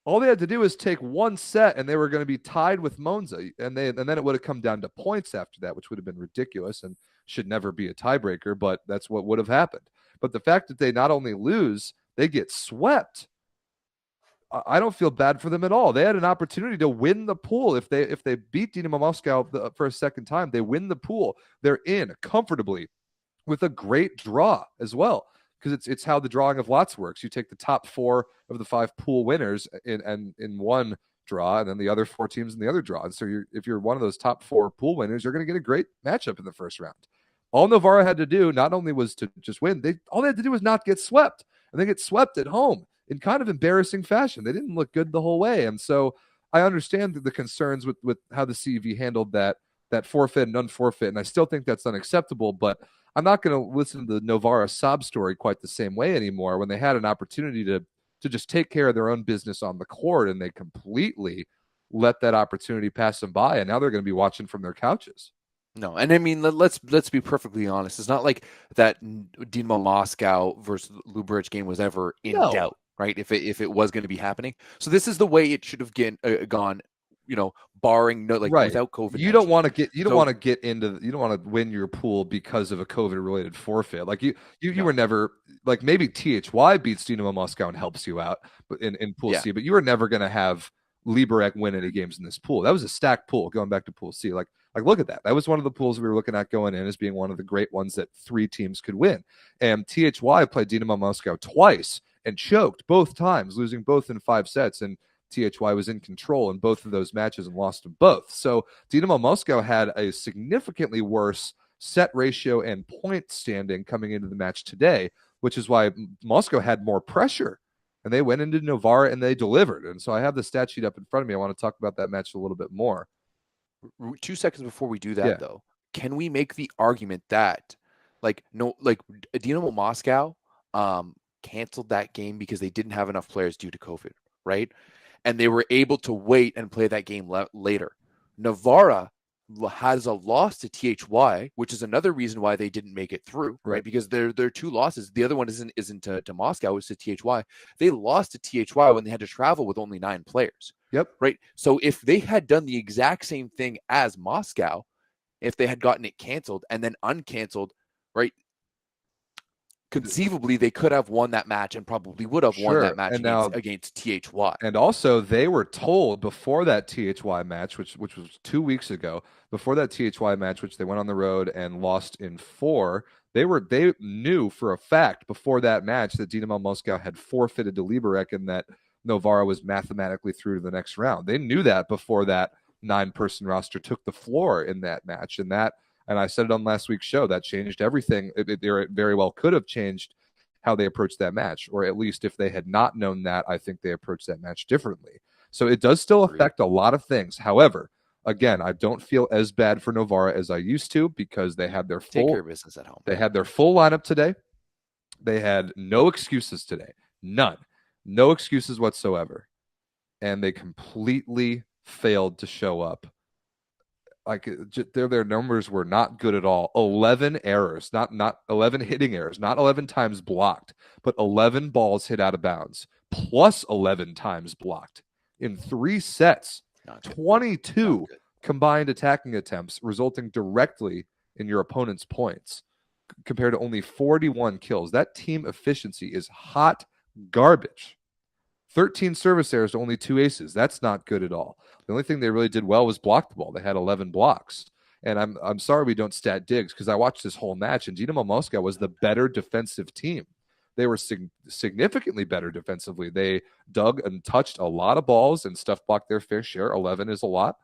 All they had to do was take 1 set, and they were going to be tied with Monza, and then it would have come down to points after that, which would have been ridiculous and should never be a tiebreaker, but that's what would have happened. But the fact that they not only lose, they get swept, I don't feel bad for them at all. They had an opportunity to win the pool. If they beat Dinamo Moscow for a second time, they win the pool. They're in comfortably with a great draw as well, because it's how the drawing of lots works. You take the top 4 of the 5 pool winners in one draw, and then the other 4 teams in the other draw. And so if you're one of those top 4 pool winners, you're going to get a great matchup in the first round. All Novara had to do not only was to just win, all they had to do was not get swept, and they get swept at home in kind of embarrassing fashion. They didn't look good the whole way. And so I understand the concerns with how the CEV handled that forfeit and unforfeit, and I still think that's unacceptable, but I'm not going to listen to the Novara sob story quite the same way anymore when they had an opportunity to just take care of their own business on the court and they completely let that opportunity pass them by, and now they're going to be watching from their couches. No, and I mean let's be perfectly honest. It's not like that Dinamo Moscow versus Lubric game was ever in No, doubt, right? If it was going to be happening, so this is the way it should have gone, barring no like right. without COVID You don't 19. want to get you don't So want to get into you don't want to win your pool because of a COVID related forfeit. Like you were no, never like maybe THY beats Dynamo Moscow and helps you out but in pool yeah, C, but you were never going to have Liberec win any games in this pool. That was a stacked pool going back to pool C. Like look at that. That was one of the pools we were looking at going in as being one of the great ones that 3 teams could win. And THY played Dynamo Moscow twice and choked both times, losing both in 5 sets. And THY was in control in both of those matches and lost them both. So Dynamo Moscow had a significantly worse set ratio and point standing coming into the match today, which is why Moscow had more pressure. And they went into Novara and they delivered. And so I have the stat sheet up in front of me. I want to talk about that match a little bit more. 2 seconds before we do that Yeah, though, can we make the argument that Dinamo Moscow canceled that game because they didn't have enough players due to COVID, right? And they were able to wait and play that game later. Navarra has a loss to THY, which is another reason why they didn't make it through, right? right. Because they're 2 losses. The other one isn't to Moscow, it's to THY. They lost to THY when they had to travel with only 9 players, Yep. right? So if they had done the exact same thing as Moscow, if they had gotten it canceled and then uncanceled, right? Conceivably, they could have won that match and probably would have won that Sure. match And now against THY. and also they were told before that THY match, which was 2 weeks ago, before that THY match, which they went on the road and lost in 4, they knew for a fact before that match that Dynamo Moscow had forfeited to Liberec and that Novara was mathematically through to the next round. They knew that before that 9-person roster took the floor in that match. And I said it on last week's show, that changed everything. It very well could have changed how they approached that match, or at least if they had not known that, I think they approached that match differently. So it does still affect a lot of things. However, again, I don't feel as bad for Novara as I used to because they had their Take full care of business at home. they had their full lineup today. They had no excuses today. None. No excuses whatsoever. And they completely failed to show up. Like their numbers were not good at all. 11 errors, not 11 hitting errors, not 11 times blocked, but 11 balls hit out of bounds, plus 11 times blocked in 3 sets. Not 22 good. combined attacking attempts, resulting directly in your opponent's points, compared to only 41 kills. That team efficiency is hot garbage. 13 service errors to only 2 aces. That's not good at all. The only thing they really did well was block the ball. They had 11 blocks. And I'm sorry we don't stat digs because I watched this whole match and Dynamo Moscow was the better defensive team. They were significantly better defensively. They dug and touched a lot of balls and stuff blocked their fair share. 11 is a lot.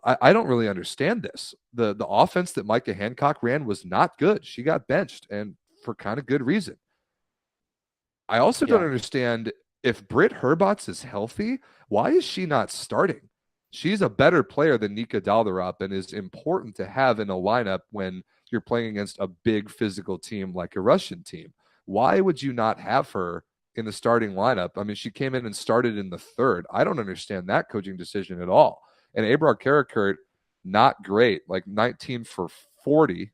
I don't really understand this. The offense that Micah Hancock ran was not good. She got benched and for kind of good reason. I also don't understand if Britt Herbots is healthy, why is she not starting? She's a better player than Nika Dalderop and is important to have in a lineup when you're playing against a big physical team like a Russian team. Why would you not have her in the starting lineup? I mean, she came in and started in the third. I don't understand that coaching decision at all. And Abrar Karakurt, not great, like 19 for 40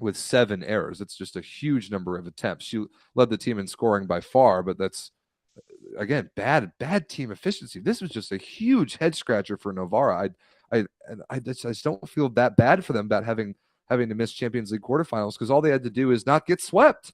with 7 errors. It's just a huge number of attempts. She led the team in scoring by far, but that's again bad team efficiency. This was just a huge head scratcher for Novara. I just don't feel that bad for them about having to miss Champions League quarterfinals because all they had to do is not get swept.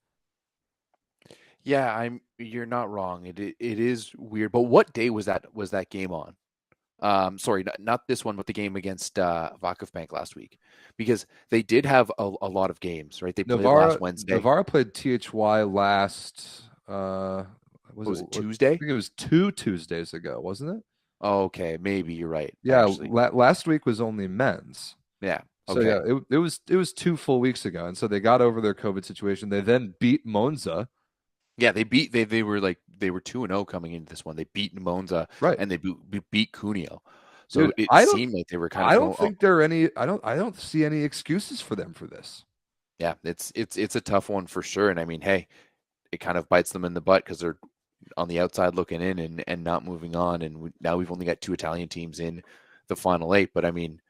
Yeah, you're not wrong. It is weird. But what day was that game on? Sorry, not this one, but the game against Vakuf Bank last week, because they did have a lot of games, right? They played last Wednesday. Novara played THY last. Was it Tuesday? I think it was 2 Tuesdays ago, wasn't it? Okay, maybe you're right. Yeah, last week was only men's. Yeah. So okay. yeah, it was 2 full weeks ago, and so they got over their COVID situation. They then beat Monza. Yeah, they were 2-0 coming into this one. They beat Monza, right, and they beat Cuneo. So Dude, it seemed like they were kind of. I don't think there are any. I don't see any excuses for them for this. Yeah, it's a tough one for sure. And I mean, hey, it kind of bites them in the butt because they're on the outside looking in and not moving on. And now we've only got two Italian teams in the final eight. But I mean,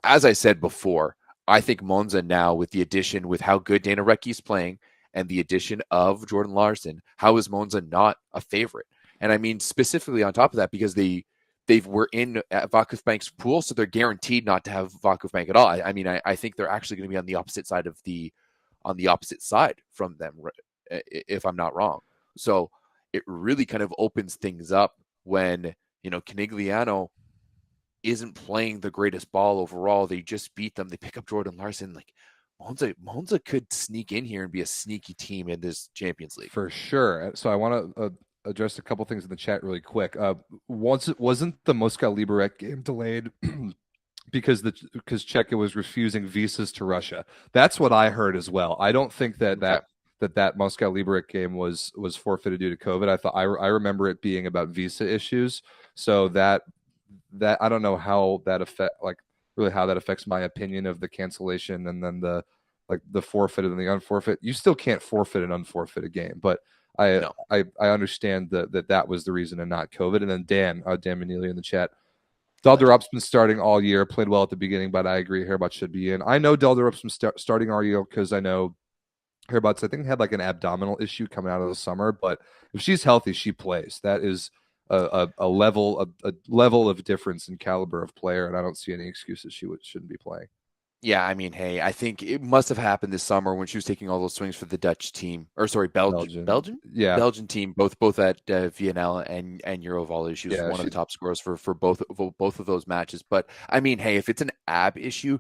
as I said before, I think Monza now with the addition with how good Dana Recchi's playing and the addition of Jordan Larson, how is Monza not a favorite? And I mean specifically on top of that because they were in Vakuf Bank's pool, so they're guaranteed not to have Vakuf Bank at all. I mean, I think they're actually going to be on the opposite side of the on the opposite side from them, if I'm not wrong. So it really kind of opens things up when Canigliano isn't playing the greatest ball overall. They just beat them. They pick up Jordan Larson. Like Monza could sneak in here and be a sneaky team in this Champions League. For sure. So I want to address a couple things in the chat really quick. Once it wasn't the Moscow Liberec game delayed because Czechia was refusing visas to Russia. That's what I heard as well. I don't think that Okay. that Moscow Liberec game was forfeited due to COVID. I remember it being about visa issues. So that I don't know how that really how that affects my opinion of the cancellation and then the forfeit and the unforfeit. You still can't forfeit and unforfeit a game, but No. I understand that was the reason and not COVID. And then Dan Manili in the chat. Legend. Delderup's been starting all year, played well at the beginning, but I agree Hairbots should be in. I know Delderup's been starting all year because I know Hairbots, I think, had like an abdominal issue coming out of the summer, but if she's healthy, she plays. That is a level of difference in caliber of player, and I don't see any excuses shouldn't be playing. Yeah, I mean, hey, I think it must have happened this summer when she was taking all those swings for the Dutch team, or sorry, Belgian, yeah, Belgian team, both at Vienna and Eurovolley. She was yeah, one of the top scorers for both of those matches. But I mean, hey, if it's an ab issues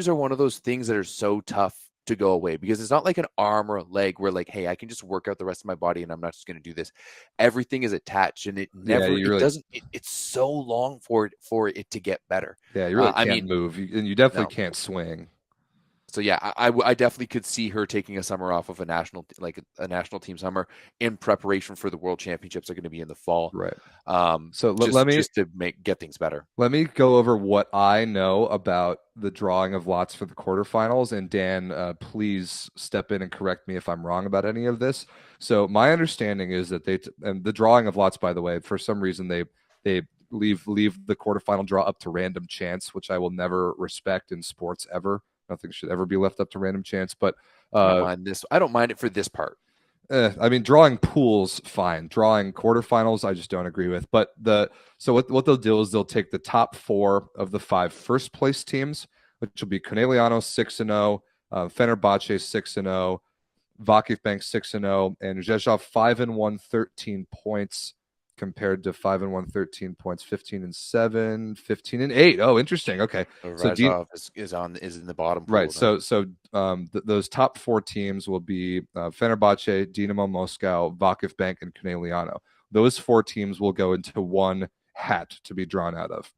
are one of those things that are so tough to go away because it's not like an arm or a leg where like, hey, I can just work out the rest of my body and I'm not just going to do this. Everything is attached and yeah. it doesn't. It's so long for it to get better. You really I can't mean, move, and you definitely no. can't swing. So yeah, I definitely could see her taking a summer off of a national team summer in preparation for the World Championships are going to be in the fall. Right. So Just to get things better. let me go over what I know about the drawing of lots for the quarterfinals. And Dan, please step in and correct me if I'm wrong about any of this. So my understanding is that and the drawing of lots, by the way, for some reason they leave the quarterfinal draw up to random chance, which I will never respect in sports ever. Nothing should ever be left up to random chance. But I don't mind this. I don't mind it for this part. I mean, drawing pools, fine. Drawing quarterfinals, I just don't agree with. But so what they'll do is they'll take the top four of the five first place teams, which will be Conegliano 6-0, Fenerbahce 6-0, Vakif Bank 6-0, and Rzeszów 5-1, 13 points compared to 5-1, 13 points, 15-7, 15-8. Oh, interesting. Okay, so Rajov is in the bottom pool. right. So those top four teams will be Fenerbahce, Dinamo Moscow, Vakif Bank, and Conegliano. Those four teams will go into one hat to be drawn out of.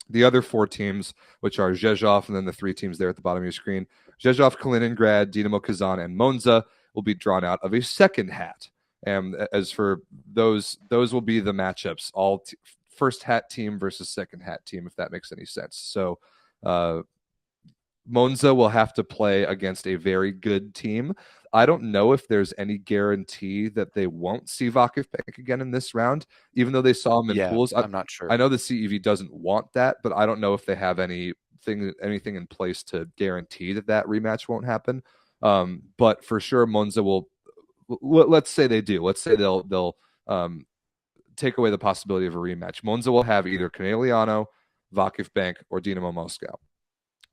The other four teams, which are Rzeszów, and then the three teams there at the bottom of your screen, Rzeszów, Kaliningrad, Dinamo Kazan, and Monza, will be drawn out of a second hat. And as for those will be the matchups, first hat team versus second hat team, if that makes any sense. So Monza will have to play against a very good team. I don't know if there's any guarantee that they won't see Vakif Bank again in this round, even though they saw him in pools. I'm not sure. I know the CEV doesn't want that, but I don't know if they have anything in place to guarantee that rematch won't happen. But for sure, Monza will. Let's say they do. Let's say they'll take away the possibility of a rematch. Monza will have either Conegliano, Vakif Bank, or Dinamo Moscow.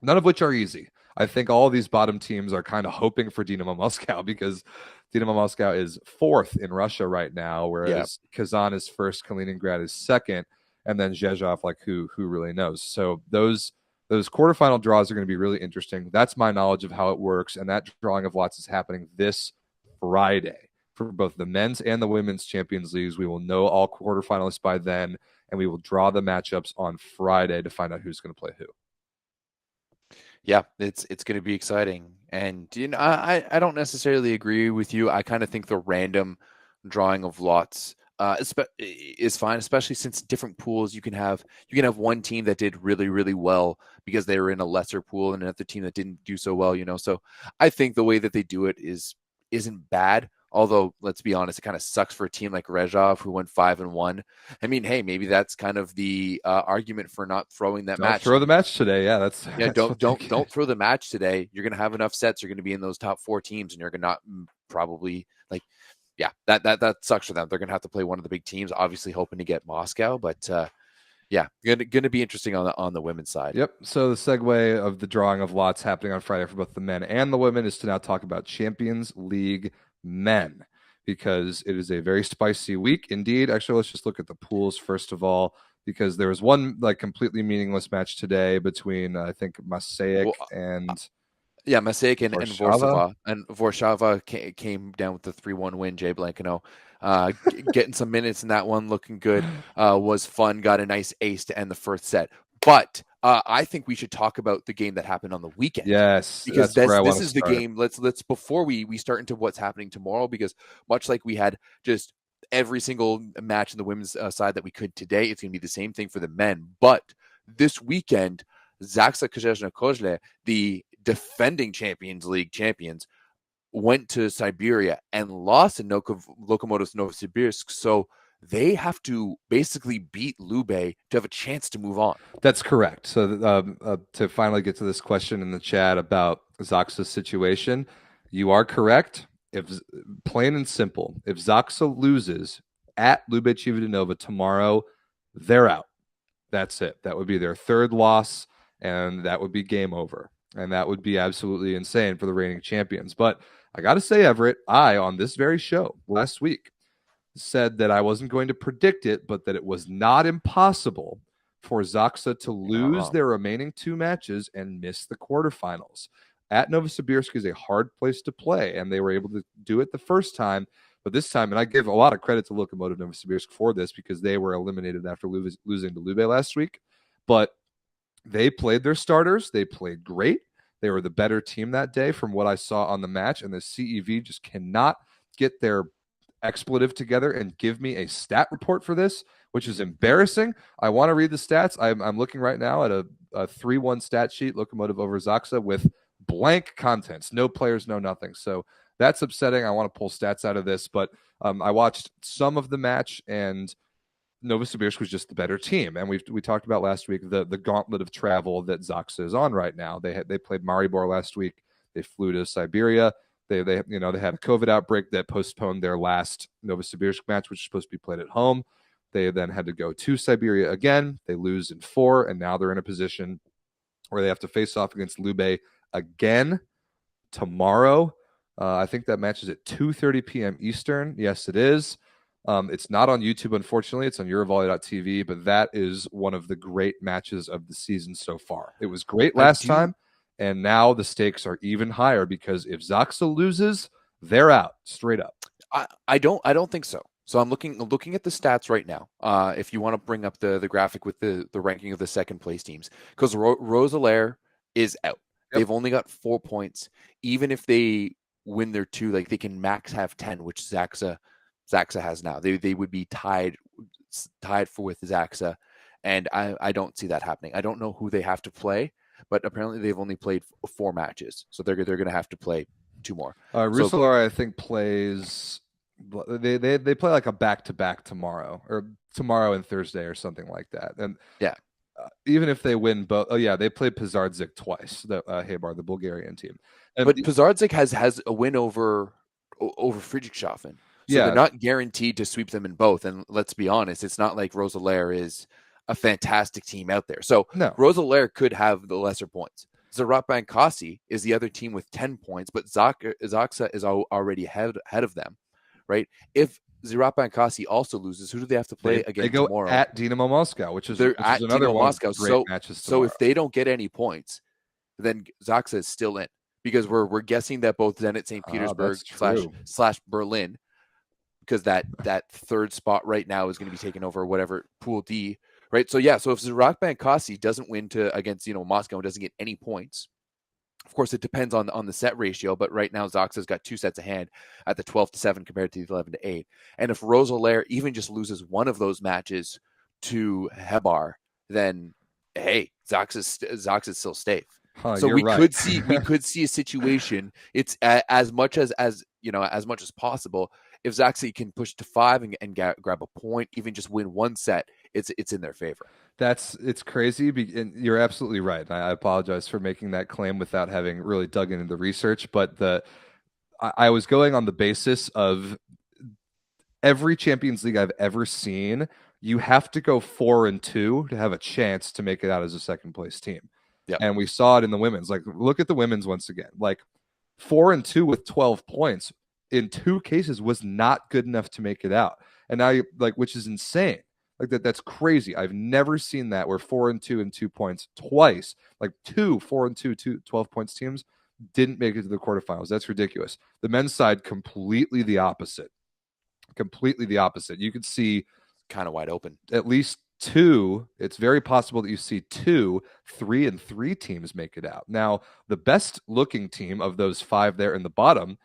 None of which are easy. I think all of these bottom teams are kind of hoping for Dinamo Moscow because Dinamo Moscow is fourth in Russia right now, whereas Kazan is first, Kaliningrad is second, and then Rzeszów, like who really knows? So those quarterfinal draws are going to be really interesting. That's my knowledge of how it works, and that drawing of lots is happening this Friday for both the men's and the women's Champions Leagues. We will know all quarterfinalists by then, and we will draw the matchups on Friday to find out who's going to play who. Yeah, it's going to be exciting. And I don't necessarily agree with you. I kind of think the random drawing of lots is fine, especially since different pools. You can have one team that did really, really well because they were in a lesser pool, and another team that didn't do so well. So I think the way that they do it isn't bad. Although, let's be honest, it kind of sucks for a team like Rezhov who went 5-1. I mean, hey, maybe that's kind of the argument for not throwing that Don't match. throw the match today. Yeah, that's Yeah, that's what they don't throw the match today. You're gonna have enough sets. You're gonna be in those top 4 teams, and you're gonna not probably like, yeah, that sucks for them. They're gonna have to play one of the big teams, obviously hoping to get Moscow, but yeah, gonna be interesting on the women's side. Yep. So the segue of the drawing of lots happening on Friday for both the men and the women is to now talk about Champions League men, because it is a very spicy week indeed. Actually, let's just look at the pools first of all, because there was one like completely meaningless match today between I think Masaic Well, and yeah, Masaic and Warsaw. Vorsava. And Vorshava came down with the 3-1 win, Jay Blankano. Getting some minutes in that one, looking good, was fun. Got a nice ace to end the first set. But I think we should talk about the game that happened on the weekend. Yes, Because that's where I want this to is the start. game. Let's before we start into what's happening tomorrow, because much like we had just every single match in the women's side that we could today, it's going to be the same thing for the men. But this weekend, Zaksa Kozhezhna Kozhle, the defending Champions League champions, went to Siberia and lost in Lokomotiv Novosibirsk. So they have to basically beat Lube to have a chance to move on. That's correct. So to finally get to this question in the chat about Zaxa's situation, you are correct. If plain and simple, if Zaxa loses at Lube Civitanova tomorrow, they're out. That's it. That would be their third loss, and that would be game over. And that would be absolutely insane for the reigning champions. But I got to say, Everett, I, on this very show last week, said that I wasn't going to predict it, but that it was not impossible for Zaxa to lose their remaining 2 matches and miss the quarterfinals. At Novosibirsk is a hard place to play, and they were able to do it the first time. But this time, and I give a lot of credit to Lokomotiv Novosibirsk for this because they were eliminated after losing to Lube last week. But they played their starters. They played great. They were the better team that day from what I saw on the match. And the CEV just cannot get their expletive together and give me a stat report for this, which is embarrassing. I want to read the stats. I'm looking right now at a 3-1 stat sheet, Lokomotiv over Zaxa, with blank contents, no players, no nothing. So that's upsetting. I want to pull stats out of this, but I watched some of the match, and Novosibirsk was just the better team. And we talked about last week the gauntlet of travel that Zaxa is on right now. They played Maribor last week. They flew to Siberia. They had a COVID outbreak that postponed their last Novosibirsk match, which was supposed to be played at home. They then had to go to Siberia again. They lose in 4, and now they're in a position where they have to face off against Lube again tomorrow. I think that match is at 2:30 p.m. Eastern. Yes, it is. It's not on YouTube, unfortunately. It's on Eurovolley.tv, but that is one of the great matches of the season so far. It was great last time, and now the stakes are even higher because if Zaxa loses, they're out straight up. I don't think so. So I'm looking at the stats right now. If you want to bring up the graphic with the ranking of the second place teams, because Rosalaire is out. Yep. They've only got 4 points. Even if they win their 2, like they can max have 10, which Zaxa has now. They would be tied with Zaxa, and I don't see that happening. I don't know who they have to play, but apparently they've only played 4 matches, so they're going to have to play 2 more. Rousselard, I think, plays. They play like a back-to-back tomorrow and Thursday or something like that. And yeah, even if they win both, they played Pazardzik twice. The Haybar, the Bulgarian team. And but Pazardzik has a win over Friedrichshafen. So they're not guaranteed to sweep them in both. And let's be honest, it's not like Rosalaire is a fantastic team out there. So no. Rosalaire could have the lesser points. Zerat Bankasi is the other team with 10 points, but Zaxa is already ahead of them, right? If Zerat Bankasi also loses, who do they have to play again tomorrow? They go at Dynamo Moscow, which is at another Dynamo one Moscow. Of great matches tomorrow. So if they don't get any points, then Zaxa is still in, because we're guessing that both Zenit St. Petersburg / Berlin, because that third spot right now is going to be taken over whatever Pool D, right? So yeah, so if Zerat Bankasi doesn't win against Moscow and doesn't get any points, Of course, it depends on the set ratio, but right now Zaxa's got 2 sets of hand at the 12-7 compared to the 11-8. And if Rose Allaire even just loses one of those matches to Hebar, then hey, Zaxa's still safe. Huh, So you're right. we could see a situation. It's as much as as much as possible. If Zaxa can push to 5 and grab a point, even just win one set, it's in their favor. It's crazy, and you're absolutely right. I apologize for making that claim without having really dug into the research, but I was going on the basis of every Champions League I've ever seen. You have to go 4-2 to have a chance to make it out as a second place team. Yep. And we saw it in the women's. Like, look at the women's once again. Like 4-2 with 12 points in 2 cases was not good enough to make it out. And now which is insane. Like that's crazy. I've never seen that where 4-2 and 2 points twice, like 4-2, 12 points teams didn't make it to the quarterfinals. That's ridiculous. The men's side, completely the opposite. Completely the opposite. You could see kind of wide open. At least two. It's very possible that you see 2, 3-3 teams make it out. Now, the best looking team of those 5 there in the bottom,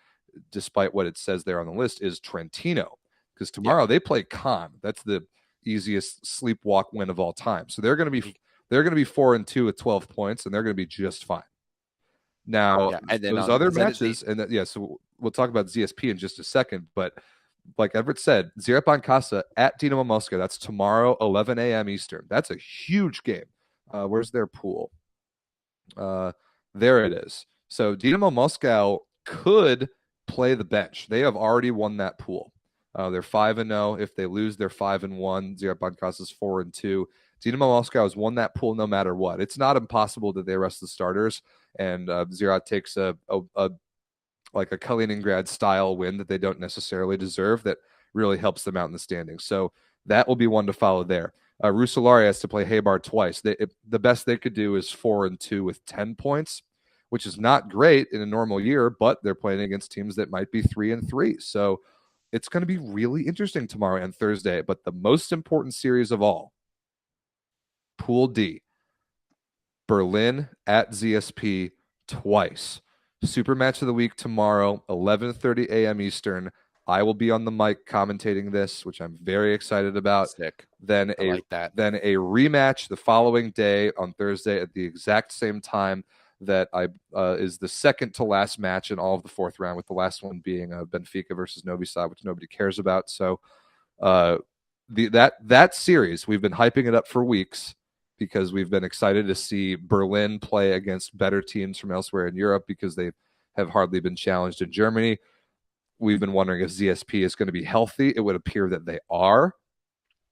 despite what it says there on the list, is Trentino, because tomorrow they play Caen. That's the easiest sleepwalk win of all time. So they're going to be 4-2 with 12 points, and they're going to be just fine. Now, and then those other matches, so we'll talk about ZSP in just a second, but like Everett said, Zirap Casa at Dinamo Moscow. That's tomorrow, 11 a.m. Eastern. That's a huge game. Where's their pool? There it is. So Dinamo Moscow could play the bench. They have already won that pool. They're 5-0. If they lose, they're 5-1. Zirap Casa is 4-2. Dinamo Moscow has won that pool no matter what. It's not impossible that they rest the starters and Zirap takes a Kaliningrad style win that they don't necessarily deserve that really helps them out in the standings. So that will be one to follow there. Rusolari has to play Hebar twice. The best they could do is 4-2 with 10 points, which is not great in a normal year, but they're playing against teams that might be 3-3. So it's going to be really interesting tomorrow and Thursday. But the most important series of all, Pool D, Berlin at ZSP twice. Super match of the week tomorrow, 11:30 a.m. Eastern. I will be on the mic commentating this, which I'm very excited about. Sick. Then a rematch the following day on Thursday at the exact same time that is the second to last match in all of the fourth round, with the last one being Benfica versus Novi Sad, which nobody cares about. So that series, we've been hyping it up for weeks, because we've been excited to see Berlin play against better teams from elsewhere in Europe, because they have hardly been challenged in Germany. We've been wondering if ZSP is going to be healthy. It would appear that they are.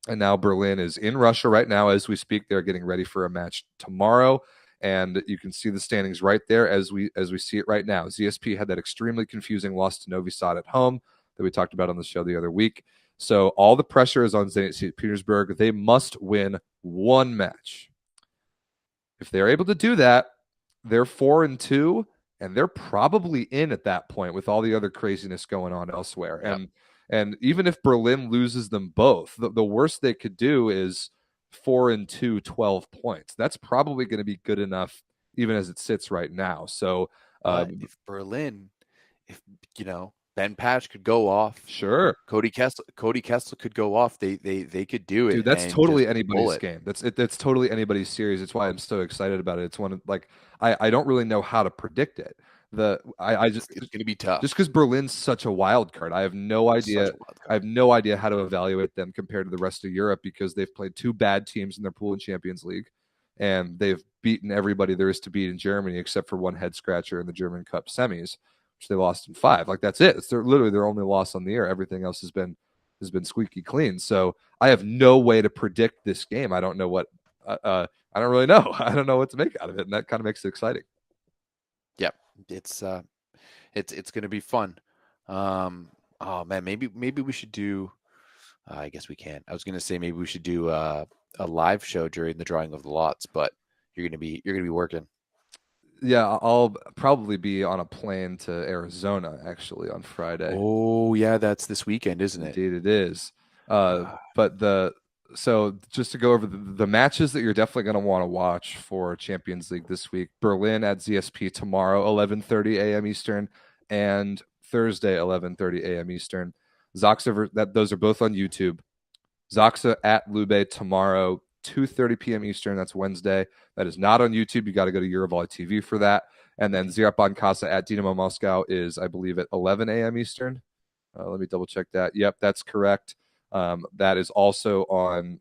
And now Berlin is in Russia right now as we speak. They're getting ready for a match tomorrow. And you can see the standings right there as we see it right now. ZSP had that extremely confusing loss to Novi Sad at home that we talked about on the show the other week. So all the pressure is on Zenit St. Petersburg. They must win one match. If they're able to do that, they're 4-2, and they're probably in at that point with all the other craziness going on elsewhere. Yep. And even if Berlin loses them both, the worst they could do is 4-2, 12 points. That's probably going to be good enough, even as it sits right now. So if Berlin, Ben Patch could go off. Sure. Cody Kessler could go off. They could do it. Dude, that's totally anybody's game. That's totally anybody's series. It's why I'm so excited about it. It's one of, I don't really know how to predict it. It's going to be tough. Just because Berlin's such a wild card. I have no idea. I have no idea how to evaluate them compared to the rest of Europe, because they've played 2 bad teams in their pool in Champions League, and they've beaten everybody there is to beat in Germany except for one head scratcher in the German Cup semis, which they lost in 5. Like, that's it. It's literally their only loss on the year. Everything else has been squeaky clean. So I have no way to predict this game. I don't know what. I don't really know. I don't know what to make out of it, and that kind of makes it exciting. Yep, it's going to be fun. Oh man, maybe we should do. I guess we can. I was going to say maybe we should do a live show during the drawing of the lots, but you're going to be working. Yeah, I'll probably be on a plane to Arizona actually on Friday. Oh yeah, that's this weekend, isn't it? Indeed, it is. But So just to go over the matches that you're definitely going to want to watch for Champions League this week: Berlin at ZSP tomorrow, 11:30 a.m. Eastern, and Thursday, 11:30 a.m. Eastern. Zaxa, that those are both on YouTube. Zaxa at Lube tomorrow, 2:30 p.m. Eastern. That's Wednesday. That is not on YouTube. You got to go to Eurovolley TV for that. And then Zirapan Casa at Dinamo Moscow is, I believe, at 11 a.m. Eastern. Let me double check that. Yep, that's correct. That is also on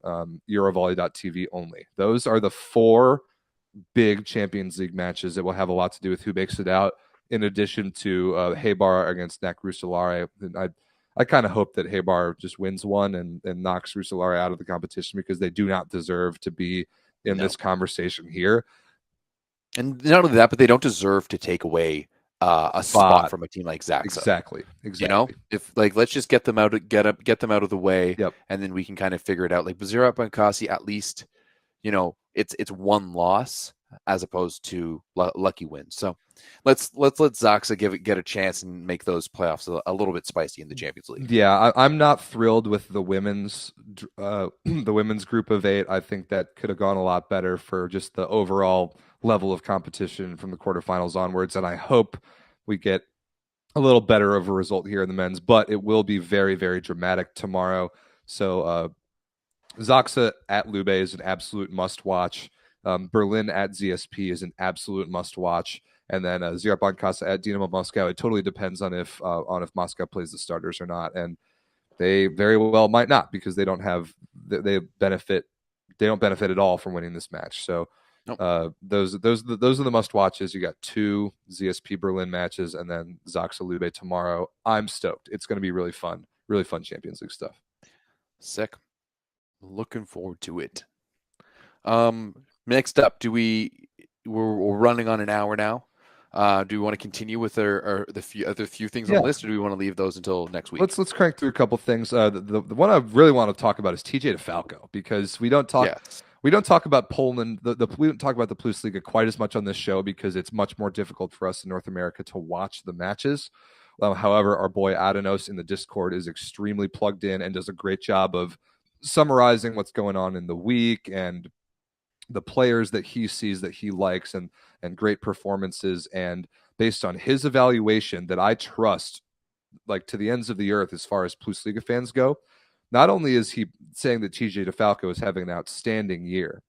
Eurovolley.tv only. Those are the four big Champions League matches that will have a lot to do with who makes it out, in addition to Haybar against Nak Rusalare. I kind of hope that Haybar just wins one and knocks Rusalare out of the competition, because they do not deserve to be in No. this conversation here. And not only that, but they don't deserve to take away a spot from a team like Zaxa. Exactly. You know, if like let's just get them out of the way, Yep. and then we can kind of figure it out. Like Bazira Bankasi, at least, you know, it's one loss as opposed to lucky wins. So let's let Zaxa get a chance and make those playoffs a little bit spicy in the Champions League. Yeah, I'm not thrilled with the women's the women's group of 8. I think that could have gone a lot better for just the overall level of competition from the quarterfinals onwards, and I hope we get a little better of a result here in the men's, but it will be very, very dramatic tomorrow. So Zaxa at Lube is an absolute must watch. Berlin at ZSP is an absolute must watch. And then Zirapan Casa at Dinamo Moscow. It totally depends on if Moscow plays the starters or not, and they very well might not, because they don't benefit at all from winning this match. So nope. Those are the must watches. You got 2 ZSP Berlin matches, and then Zaxa Lube tomorrow. I'm stoked. It's going to be really fun Champions League stuff. Sick. Looking forward to it. Next up, we're running on an hour now. Do we want to continue with the few things on the list, or do we want to leave those until next week? Let's crank through a couple things. The one I really want to talk about is TJ DeFalco, because we don't talk about Poland. We don't talk about the Plus quite as much on this show, because it's much more difficult for us in North America to watch the matches. However, our boy Adanos in the Discord is extremely plugged in and does a great job of summarizing what's going on in the week and the players that he sees that he likes, and great performances. And based on his evaluation that I trust, like to the ends of the earth as far as Plusliga fans go, not only is he saying that TJ DeFalco is having an outstanding year,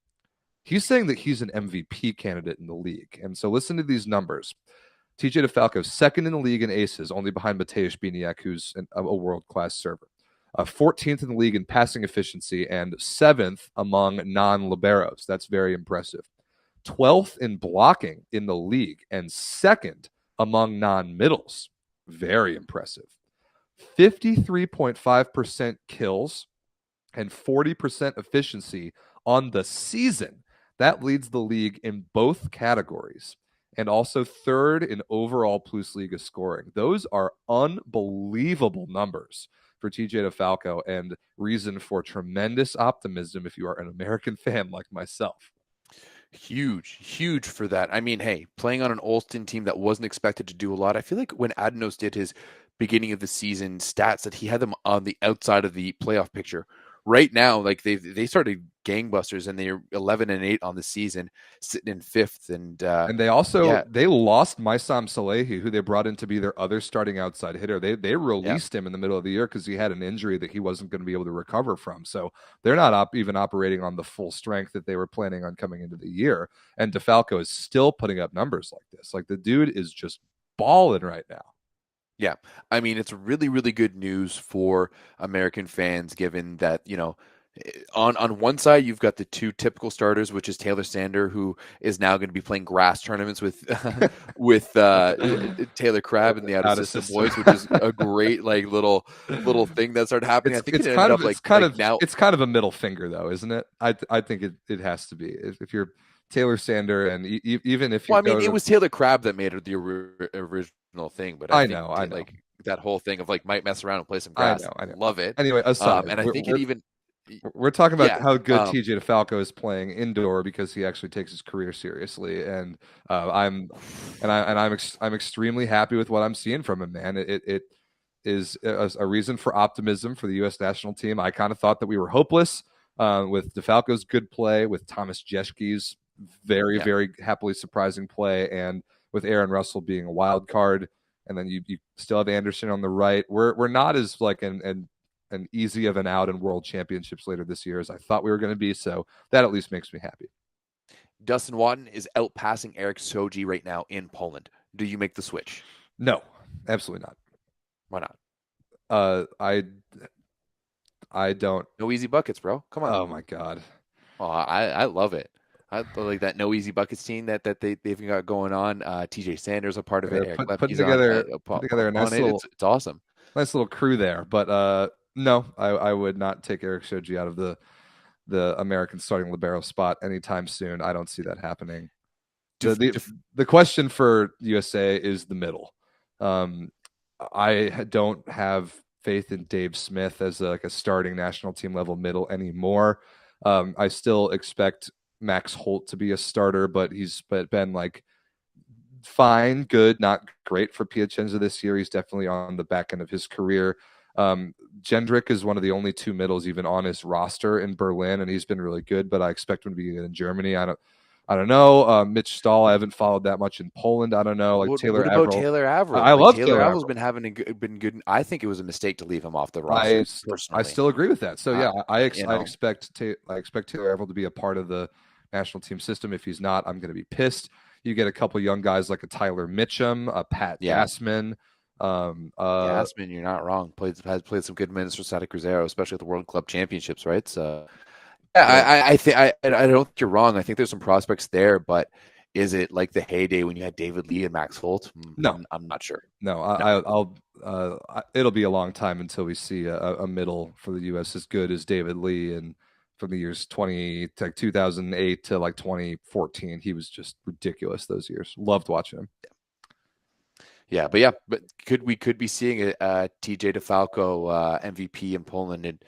he's saying that he's an MVP candidate in the league. And so listen to these numbers. TJ DeFalco, second in the league in aces, only behind Mateusz Biniak, who's a world-class server. 14th in the league in passing efficiency, and 7th among non-liberos. That's very impressive. 12th in blocking in the league, and 2nd among non-middles. Very impressive. 53.5% kills and 40% efficiency on the season. That leads the league in both categories, and also 3rd in overall Plusliga scoring. Those are unbelievable numbers for TJ DeFalco, and reason for tremendous optimism if you are an American fan like myself. Huge for that. I mean, hey, playing on an Olsztyn team that wasn't expected to do a lot. I feel like when Adanos did his beginning of the season stats, that he had them on the outside of the playoff picture. Right now, like they started gangbusters, and they're 11-8 on the season, sitting in 5th. And they also they lost Maisam Salehi, who they brought in to be their other starting outside hitter. They released him in the middle of the year because he had an injury that he wasn't going to be able to recover from. So they're not even operating on the full strength that they were planning on coming into the year. And DeFalco is still putting up numbers like this. Like, the dude is just balling right now. Yeah, I mean, it's really, really good news for American fans, given that, you know, on one side you've got the 2 typical starters, which is Taylor Sander, who is now going to be playing grass tournaments with Taylor Crabb and the Out of System boys, which is a great little thing that started happening. I think it's kind of a middle finger, though, isn't it? I think it has to be, if you're Taylor Sander, and even if you it was Taylor Crabb that made it the original thing, but I know that whole thing of might mess around and play some grass. I know. Love it. Anyway, aside, and I think it even we're talking about how good TJ DeFalco is playing indoor, because he actually takes his career seriously, and I'm extremely happy with what I'm seeing from him, man. It is a reason for optimism for the U.S. national team. I kind of thought that we were hopeless with DeFalco's good play, with Thomas Jeschke's very, Yeah. very happily surprising play, and with Aaron Russell being a wild card. And then you still have Anderson on the right. We're not as like an easy of an out in world championships later this year as I thought we were going to be. So that at least makes me happy. Dustin Watton is outpassing Eric Soji right now in Poland. Do you make the switch? No, absolutely not. Why not? Uh, I I don't. No easy buckets, bro. Come on. Oh my god. Oh, I love it. I like that no easy buckets team that they've got going on. TJ Sanders a part of it. Eric Putting Lepke's together a on it. It's awesome. nice little crew there. But no, I would not take Eric Shoji out of the American starting libero spot anytime soon. I don't see that happening. The question for USA is the middle. I don't have faith in Dave Smith as like a starting national team level middle anymore. I still expect Max Holt to be a starter, but he's been like fine, good, not great for Piacenza this year. He's definitely on the back end of his career. Jendrick is one of the only two middles even on his roster in Berlin, and he's been really good, but I expect him to be good in Germany. I don't know. Mitch Stahl, I haven't followed that much in Poland. I don't know. Like What about Taylor Averill? I love Taylor Taylor Averill. Averill. Been good. I think it was a mistake to leave him off the roster. I still agree with that. So yeah, I expect Taylor Averill to be a part of the national team system. If he's not, I'm going to be pissed. You get a couple young guys like a Tyler Mitchum, a Pat Gassman. Gassman, you're not wrong. Has played some good minutes for Santa Cruzero, especially at the World Club Championships, right? So yeah, I think I don't think you're wrong. I think there's some prospects there, but is it like the heyday when you had David Lee and Max Holt? No, I'm not sure. No, it'll be a long time until we see a middle for the U.S. as good as David Lee, and from the years 2008 to like 2014, he was just ridiculous those years. Loved watching him. Yeah, but we could be seeing a TJ DeFalco MVP in Poland. And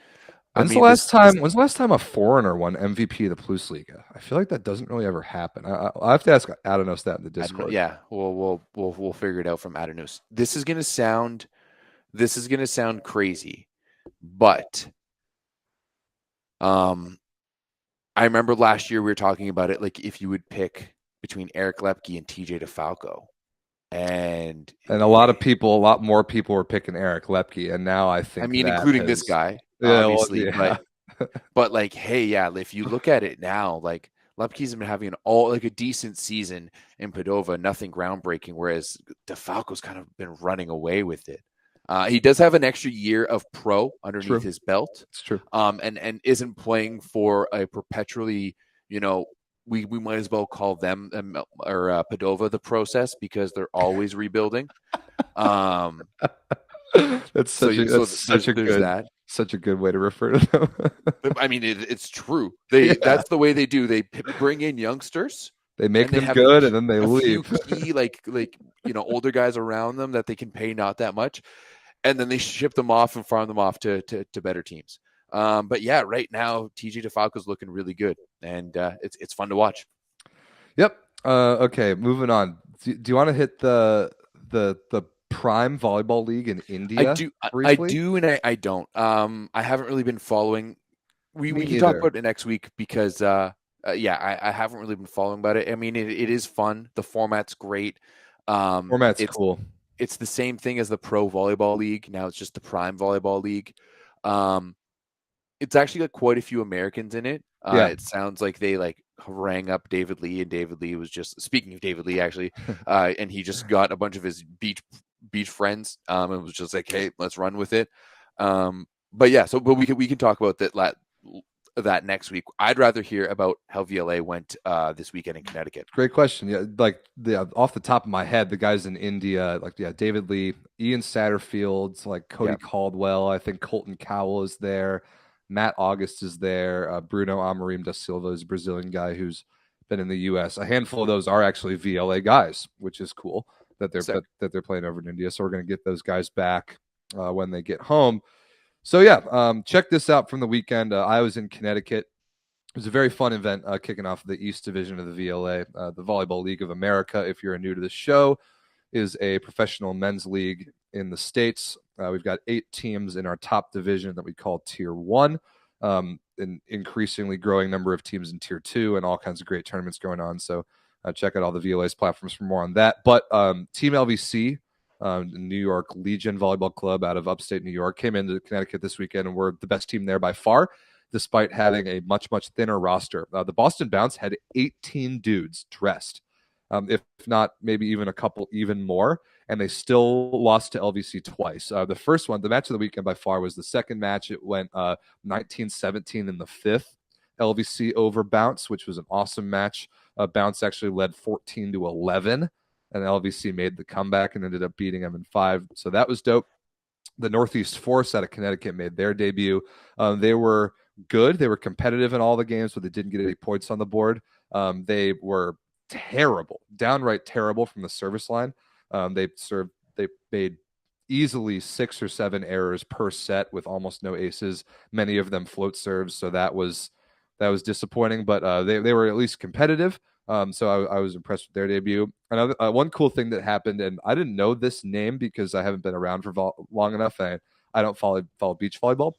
when's the last time a foreigner won MVP of the Plus Liga? I feel like that doesn't really ever happen. I have to ask Adanos that in the Discord. Yeah, we'll figure it out from Adanos. This is gonna sound crazy, but I remember last year we were talking about it. Like if you would pick between Eric Lepke and TJ DeFalco. And a lot more people were picking Eric Lepke, and now I think including this guy, obviously, but like, hey, yeah, if you look at it now, like Lepke's been having a decent season in Padova, nothing groundbreaking, whereas DeFalco's kind of been running away with it. He does have an extra year of pro underneath his belt. It's true. And isn't playing for a perpetually, we might as well call them or Padova the process because they're always rebuilding. That's such a good way to refer to them. I mean, it's true. That's the way they do. They bring in youngsters. They make them good, and then they leave. Few key, older guys around them that they can pay not that much, and then they ship them off and farm them off to better teams. But yeah, right now TJ DeFalco's looking really good, and it's fun to watch. Yep. Okay, moving on. Do you want to hit the Prime Volleyball League in India? I do, and I don't. I haven't really been following. We can talk about it next week because I haven't really been following about it. I mean, it is fun. The format's great. Format's cool. It's the same thing as the Pro Volleyball League. Now it's just the Prime Volleyball League. It's actually got quite a few Americans in it. It sounds like they rang up David Lee, and David Lee was just speaking of David Lee actually, and he just got a bunch of his beach friends, and was just like, hey, let's run with it. But we can talk about that next week. I'd rather hear about how VLA went this weekend in Connecticut. Great question. Yeah, off the top of my head, the guys in India, David Lee, Ian Satterfield, Cody Caldwell, I think Colton Cowell is there. Matt August is there. Bruno Amorim da Silva is a Brazilian guy who's been in the U.S. A handful of those are actually VLA guys, which is cool that they're playing over in India. So we're going to get those guys back when they get home. So check this out from the weekend. I was in Connecticut. It was a very fun event kicking off the East Division of the VLA. The Volleyball League of America, if you're new to the show, is a professional men's league in the States. We've got 8 teams in our top division that we call Tier 1. an increasingly growing number of teams in Tier 2 and all kinds of great tournaments going on. So check out all the VLA's platforms for more on that. But Team LVC, New York Legion Volleyball Club out of upstate New York, came into Connecticut this weekend and were the best team there by far, despite having a much, much thinner roster. The Boston Bounce had 18 dudes dressed, if not maybe even a couple even more, and they still lost to LVC twice. The first one, the match of the weekend by far, was the second match. It went 19-17 in the fifth. LVC over Bounce, which was an awesome match. Bounce actually led 14-11, and LVC made the comeback and ended up beating them in 5. So that was dope. The Northeast Force out of Connecticut made their debut. They were good. They were competitive in all the games, but they didn't get any points on the board. They were terrible, downright terrible from the service line. They made easily 6 or 7 errors per set with almost no aces. Many of them float serves, so that was disappointing. But they were at least competitive. So I was impressed with their debut. Another one cool thing that happened, and I didn't know this name because I haven't been around for long enough. I don't follow beach volleyball.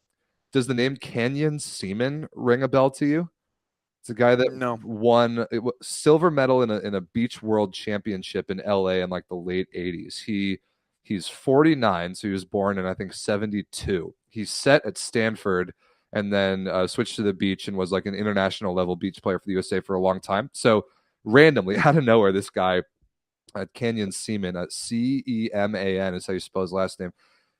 Does the name Canyon Seaman ring a bell to you? It's a guy that No. won silver medal in a beach world championship in LA in like the late 80s. He's 49, so he was born in I think 72. He set at Stanford and then switched to the beach and was like an international level beach player for the USA for a long time. So randomly, out of nowhere, this guy, Canyon Seaman, Ceman is how you spell his last name.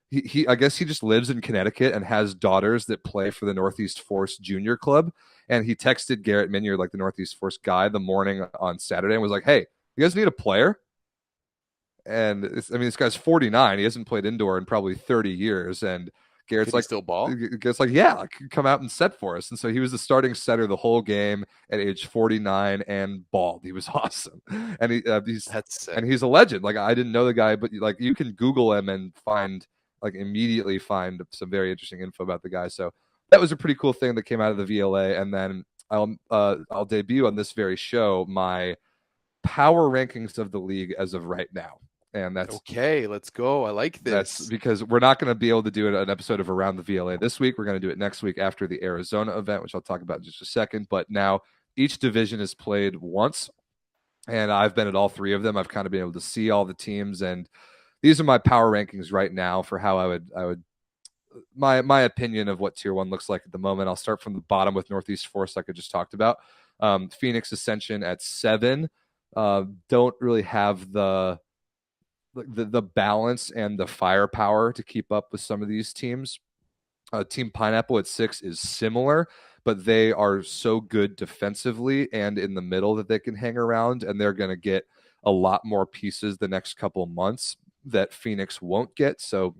He I guess he just lives in Connecticut and has daughters that play for the Northeast Force Junior Club. And he texted Garrett Minier, like the Northeast Force guy, the morning on Saturday and was like, "Hey, you guys need a player?" And this guy's 49. He hasn't played indoor in probably 30 years. And Garrett's Could he like, still ball? yeah, like, come out and set for us. And so he was the starting setter the whole game at age 49 and balled. He was awesome. And he's a legend. Like, I didn't know the guy, but like you can Google him and immediately find some very interesting info about the guy. So that was a pretty cool thing that came out of the VLA. And then I'll debut on this very show my power rankings of the league as of right now. And that's okay. Let's go. I like this. That's because we're not going to be able to do an episode of Around the VLA this week. We're going to do it next week after the Arizona event, which I'll talk about in just a second. But now each division is played once, and I've been at all 3 of them. I've kind of been able to see all the teams, and these are my power rankings right now for how I would my opinion of what Tier 1 looks like at the moment. I'll start from the bottom with Northeast Force, like I just talked about. Phoenix Ascension at 7. Don't really have the balance and the firepower to keep up with some of these teams. Team Pineapple at 6 is similar, but they are so good defensively and in the middle that they can hang around, and they're going to get a lot more pieces the next couple months that Phoenix won't get. So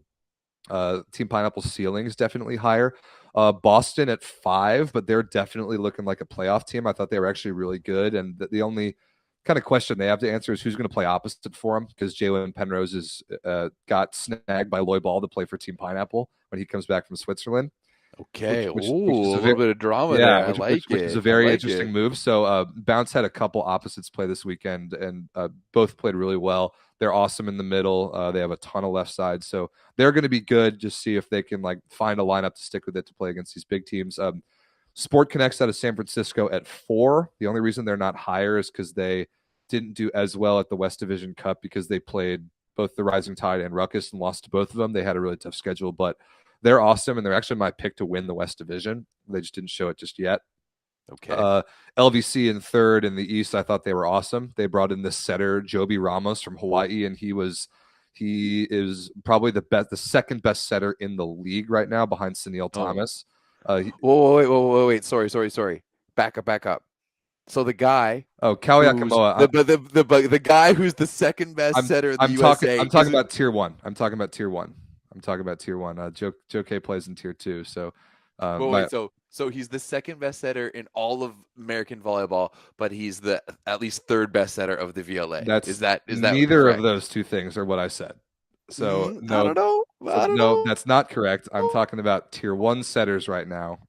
Team Pineapple ceiling is definitely higher. Boston at 5, but they're definitely looking like a playoff team. I thought they were actually really good, and the only kind of question they have to answer is who's going to play opposite for him, because Jalen Penrose is got snagged by Loy Ball to play for Team Pineapple when he comes back from Switzerland. Okay. Which is a little bit of drama there. I like which it. is a very like interesting it. move. So Bounce had a couple opposites play this weekend, and both played really well. They're awesome in the middle. They have a ton of left side, so they're going to be good. Just see if they can like find a lineup to stick with it to play against these big teams. Sport Connects out of San Francisco at 4. The only reason they're not higher is because they didn't do as well at the West Division Cup because they played both the Rising Tide and Ruckus and lost to both of them. They had a really tough schedule, but they're awesome, and they're actually my pick to win the West Division. They just didn't show it just yet. Okay. LVC in 3rd in the East, I thought they were awesome. They brought in this setter, Joby Ramos from Hawaii, and he is probably the second best setter in the league right now behind Sunil Thomas. Wait. Sorry. Back up. So the guy, Kawhi Akamoa, the guy who's the second best setter in the USA. I'm talking about Tier 1. I'm talking about Tier 1. Joe K plays in Tier 2. So, so he's the second best setter in all of American volleyball, but he's the at least 3rd best setter of the VLA. Is that neither of those two things are what I said? So no, I don't know. No, that's not correct. I'm talking about Tier 1 setters right now.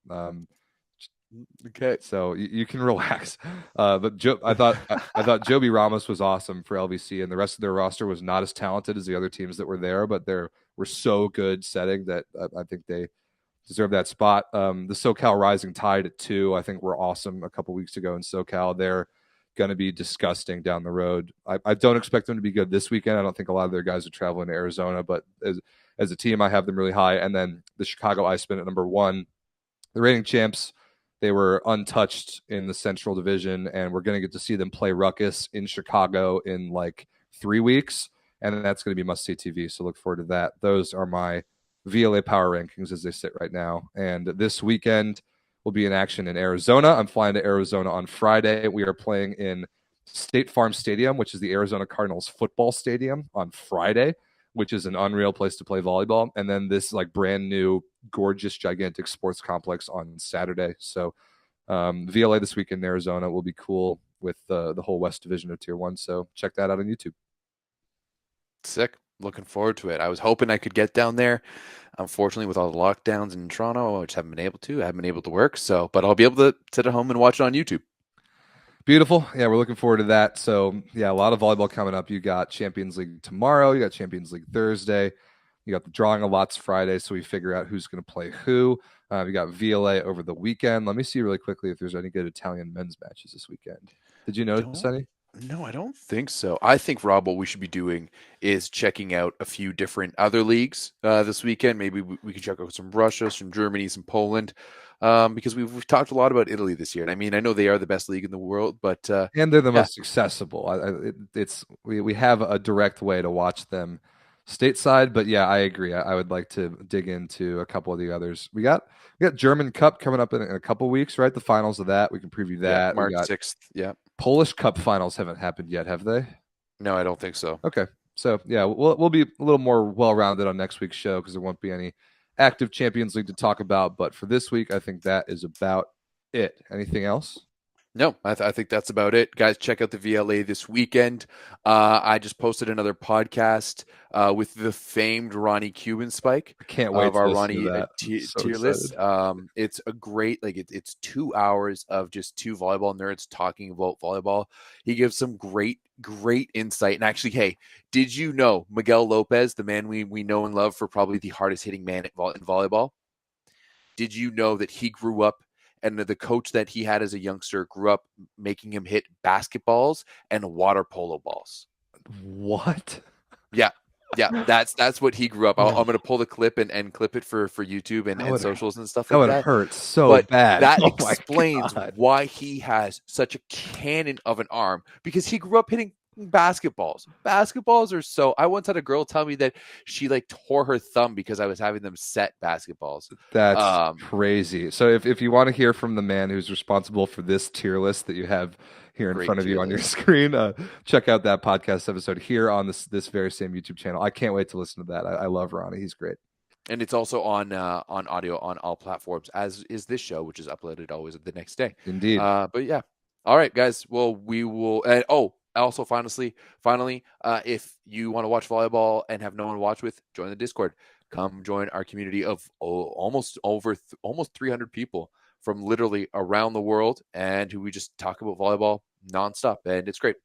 Okay, so you can relax. But I thought Joby Ramos was awesome for LVC, and the rest of their roster was not as talented as the other teams that were there, but they were so good setting that I think they deserve that spot. The SoCal Rising tied at 2. I think we're awesome a couple weeks ago in SoCal. They're going to be disgusting down the road. I don't expect them to be good this weekend. I don't think a lot of their guys are traveling to Arizona, but as a team, I have them really high. And then the Chicago Ice Spin at number 1. The reigning champs, they were untouched in the Central Division, and we're going to get to see them play Ruckus in Chicago in like 3 weeks, and that's going to be must-see TV, so look forward to that. Those are my VLA power rankings as they sit right now, and this weekend will be in action in Arizona. I'm flying to Arizona on Friday. We are playing in State Farm Stadium, which is the Arizona Cardinals football stadium, on Friday, which is an unreal place to play volleyball. And then this like brand new, gorgeous, gigantic sports complex on Saturday. So VLA this week in Arizona will be cool with the whole West Division of Tier 1. So check that out on YouTube. Sick. Looking forward to it. I was hoping I could get down there. Unfortunately, with all the lockdowns in Toronto, which I haven't been able to work. So, but I'll be able to sit at home and watch it on YouTube. Beautiful. Yeah, we're looking forward to that. So, yeah, a lot of volleyball coming up. You got Champions League tomorrow. You got Champions League Thursday. You got the drawing of lots Friday, so we figure out who's going to play who. We got VLA over the weekend. Let me see really quickly if there's any good Italian men's matches this weekend. Did you notice any? No, I don't think so. I think, Rob, what we should be doing is checking out a few different other leagues this weekend. Maybe we can check out some Russia, some Germany, some Poland, because we've talked a lot about Italy this year. And I mean, I know they are the best league in the world, but and they're the most accessible. We have a direct way to watch them stateside, but yeah, I agree. I would like to dig into a couple of the others. We got German Cup coming up in a couple weeks, right? The finals of that. We can preview that. Yeah, March 6th. Yeah. Polish Cup finals haven't happened yet, have they? No, I don't think so. Okay. So yeah, we'll be a little more well-rounded on next week's show because there won't be any active Champions League to talk about. But for this week, I think that is about it. Anything else? No, I think that's about it. Guys, check out the VLA this weekend. I just posted another podcast with the famed Ronnie Cuban Spike. I can't wait of to our listen Ronnie to that. tier list. It's a great, it's 2 hours of just two volleyball nerds talking about volleyball. He gives some great insight. And actually, hey, did you know Miguel Lopez, the man we know and love for probably the hardest hitting man in volleyball? Did you know that he grew up, and the coach that he had as a youngster grew up making him hit basketballs and water polo balls? What? Yeah. That's what he grew up. I'm going to pull the clip and clip it for YouTube and socials and stuff like that. That would hurt so bad. That explains why he has such a cannon of an arm, because he grew up hitting basketballs. Basketballs are so. I once had a girl tell me that she like tore her thumb because I was having them set basketballs. That's crazy. So if you want to hear from the man who's responsible for this tier list that you have here in front of you on your screen, check out that podcast episode here on this very same YouTube channel. I can't wait to listen to that. I love Ronnie. He's great. And it's also on audio on all platforms, as is this show, which is uploaded always the next day. Indeed. But yeah. All right, guys. Well, we will. Also, finally, if you want to watch volleyball and have no one to watch with, join the Discord. Come join our community of almost 300 people from literally around the world, and who we just talk about volleyball nonstop, and it's great.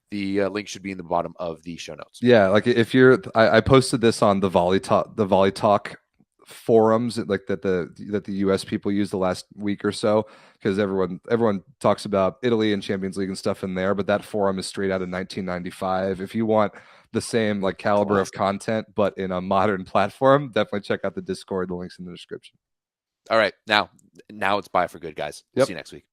The link should be in the bottom of the show notes. Yeah, like if I posted this on the Volley Talk forums, like that the US people use the last week or so, because everyone talks about Italy and Champions League and stuff in there, but that forum is straight out of 1995. If you want the same like caliber of content but in a modern platform, definitely check out the Discord. The link's in the description. All right, now it's bye for good, guys. Yep. See you next week.